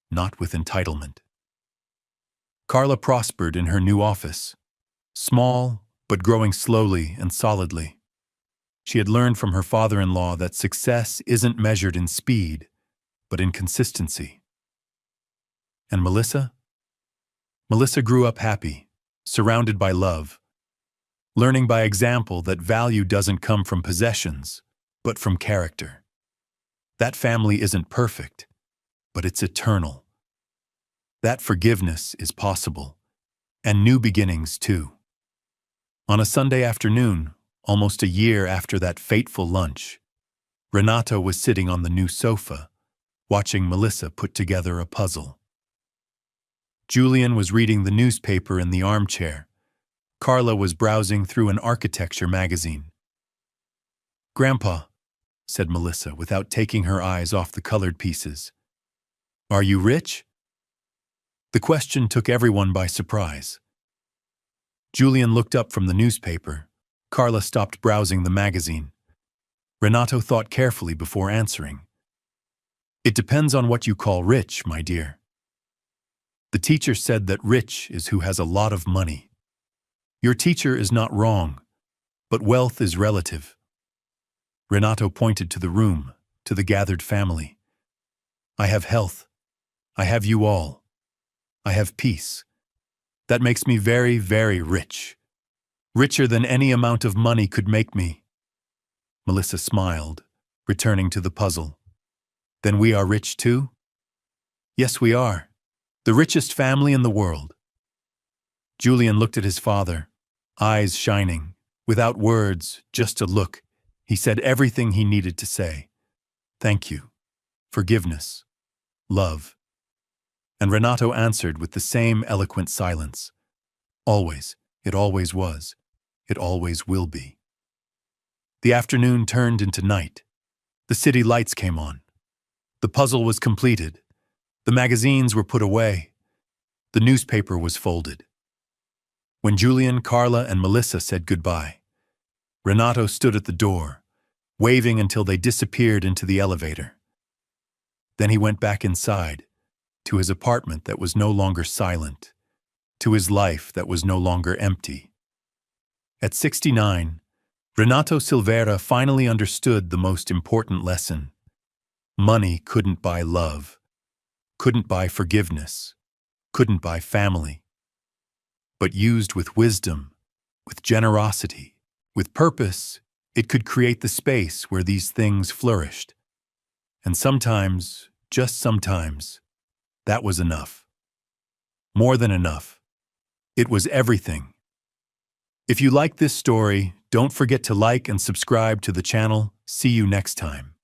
not with entitlement. Carla prospered in her new office, small but growing slowly and solidly. She had learned from her father-in-law that success isn't measured in speed, but in consistency. And Melissa? Melissa grew up happy, surrounded by love, learning by example that value doesn't come from possessions, but from character. That family isn't perfect, but it's eternal. That forgiveness is possible, and new beginnings too. On a Sunday afternoon, almost a year after that fateful lunch, Renato was sitting on the new sofa, watching Melissa put together a puzzle. Julian was reading the newspaper in the armchair. Carla was browsing through an architecture magazine. "Grandpa," said Melissa without taking her eyes off the colored pieces, "are you rich?" The question took everyone by surprise. Julian looked up from the newspaper. Carla stopped browsing the magazine. Renato thought carefully before answering. "It depends on what you call rich, my dear. The teacher said that rich is who has a lot of money. Your teacher is not wrong, but wealth is relative." Renato pointed to the room, to the gathered family. "I have health. I have you all. I have peace. That makes me very, very rich. Richer than any amount of money could make me." Melissa smiled, returning to the puzzle. "Then we are rich too?" "Yes, we are. The richest family in the world." Julian looked at his father, eyes shining. Without words, just a look, he said everything he needed to say. "Thank you. Forgiveness. Love." And Renato answered with the same eloquent silence. "Always. It always was. It always will be." The afternoon turned into night. The city lights came on. The puzzle was completed. The magazines were put away. The newspaper was folded. When Julian, Carla, and Melissa said goodbye, Renato stood at the door, waving until they disappeared into the elevator. Then he went back inside, to his apartment that was no longer silent, to his life that was no longer empty. At 69, Renato Silveira finally understood the most important lesson. Money couldn't buy love, couldn't buy forgiveness, couldn't buy family. But used with wisdom, with generosity, with purpose, it could create the space where these things flourished. And sometimes, just sometimes, that was enough. More than enough. It was everything. If you like this story, don't forget to like and subscribe to the channel. See you next time.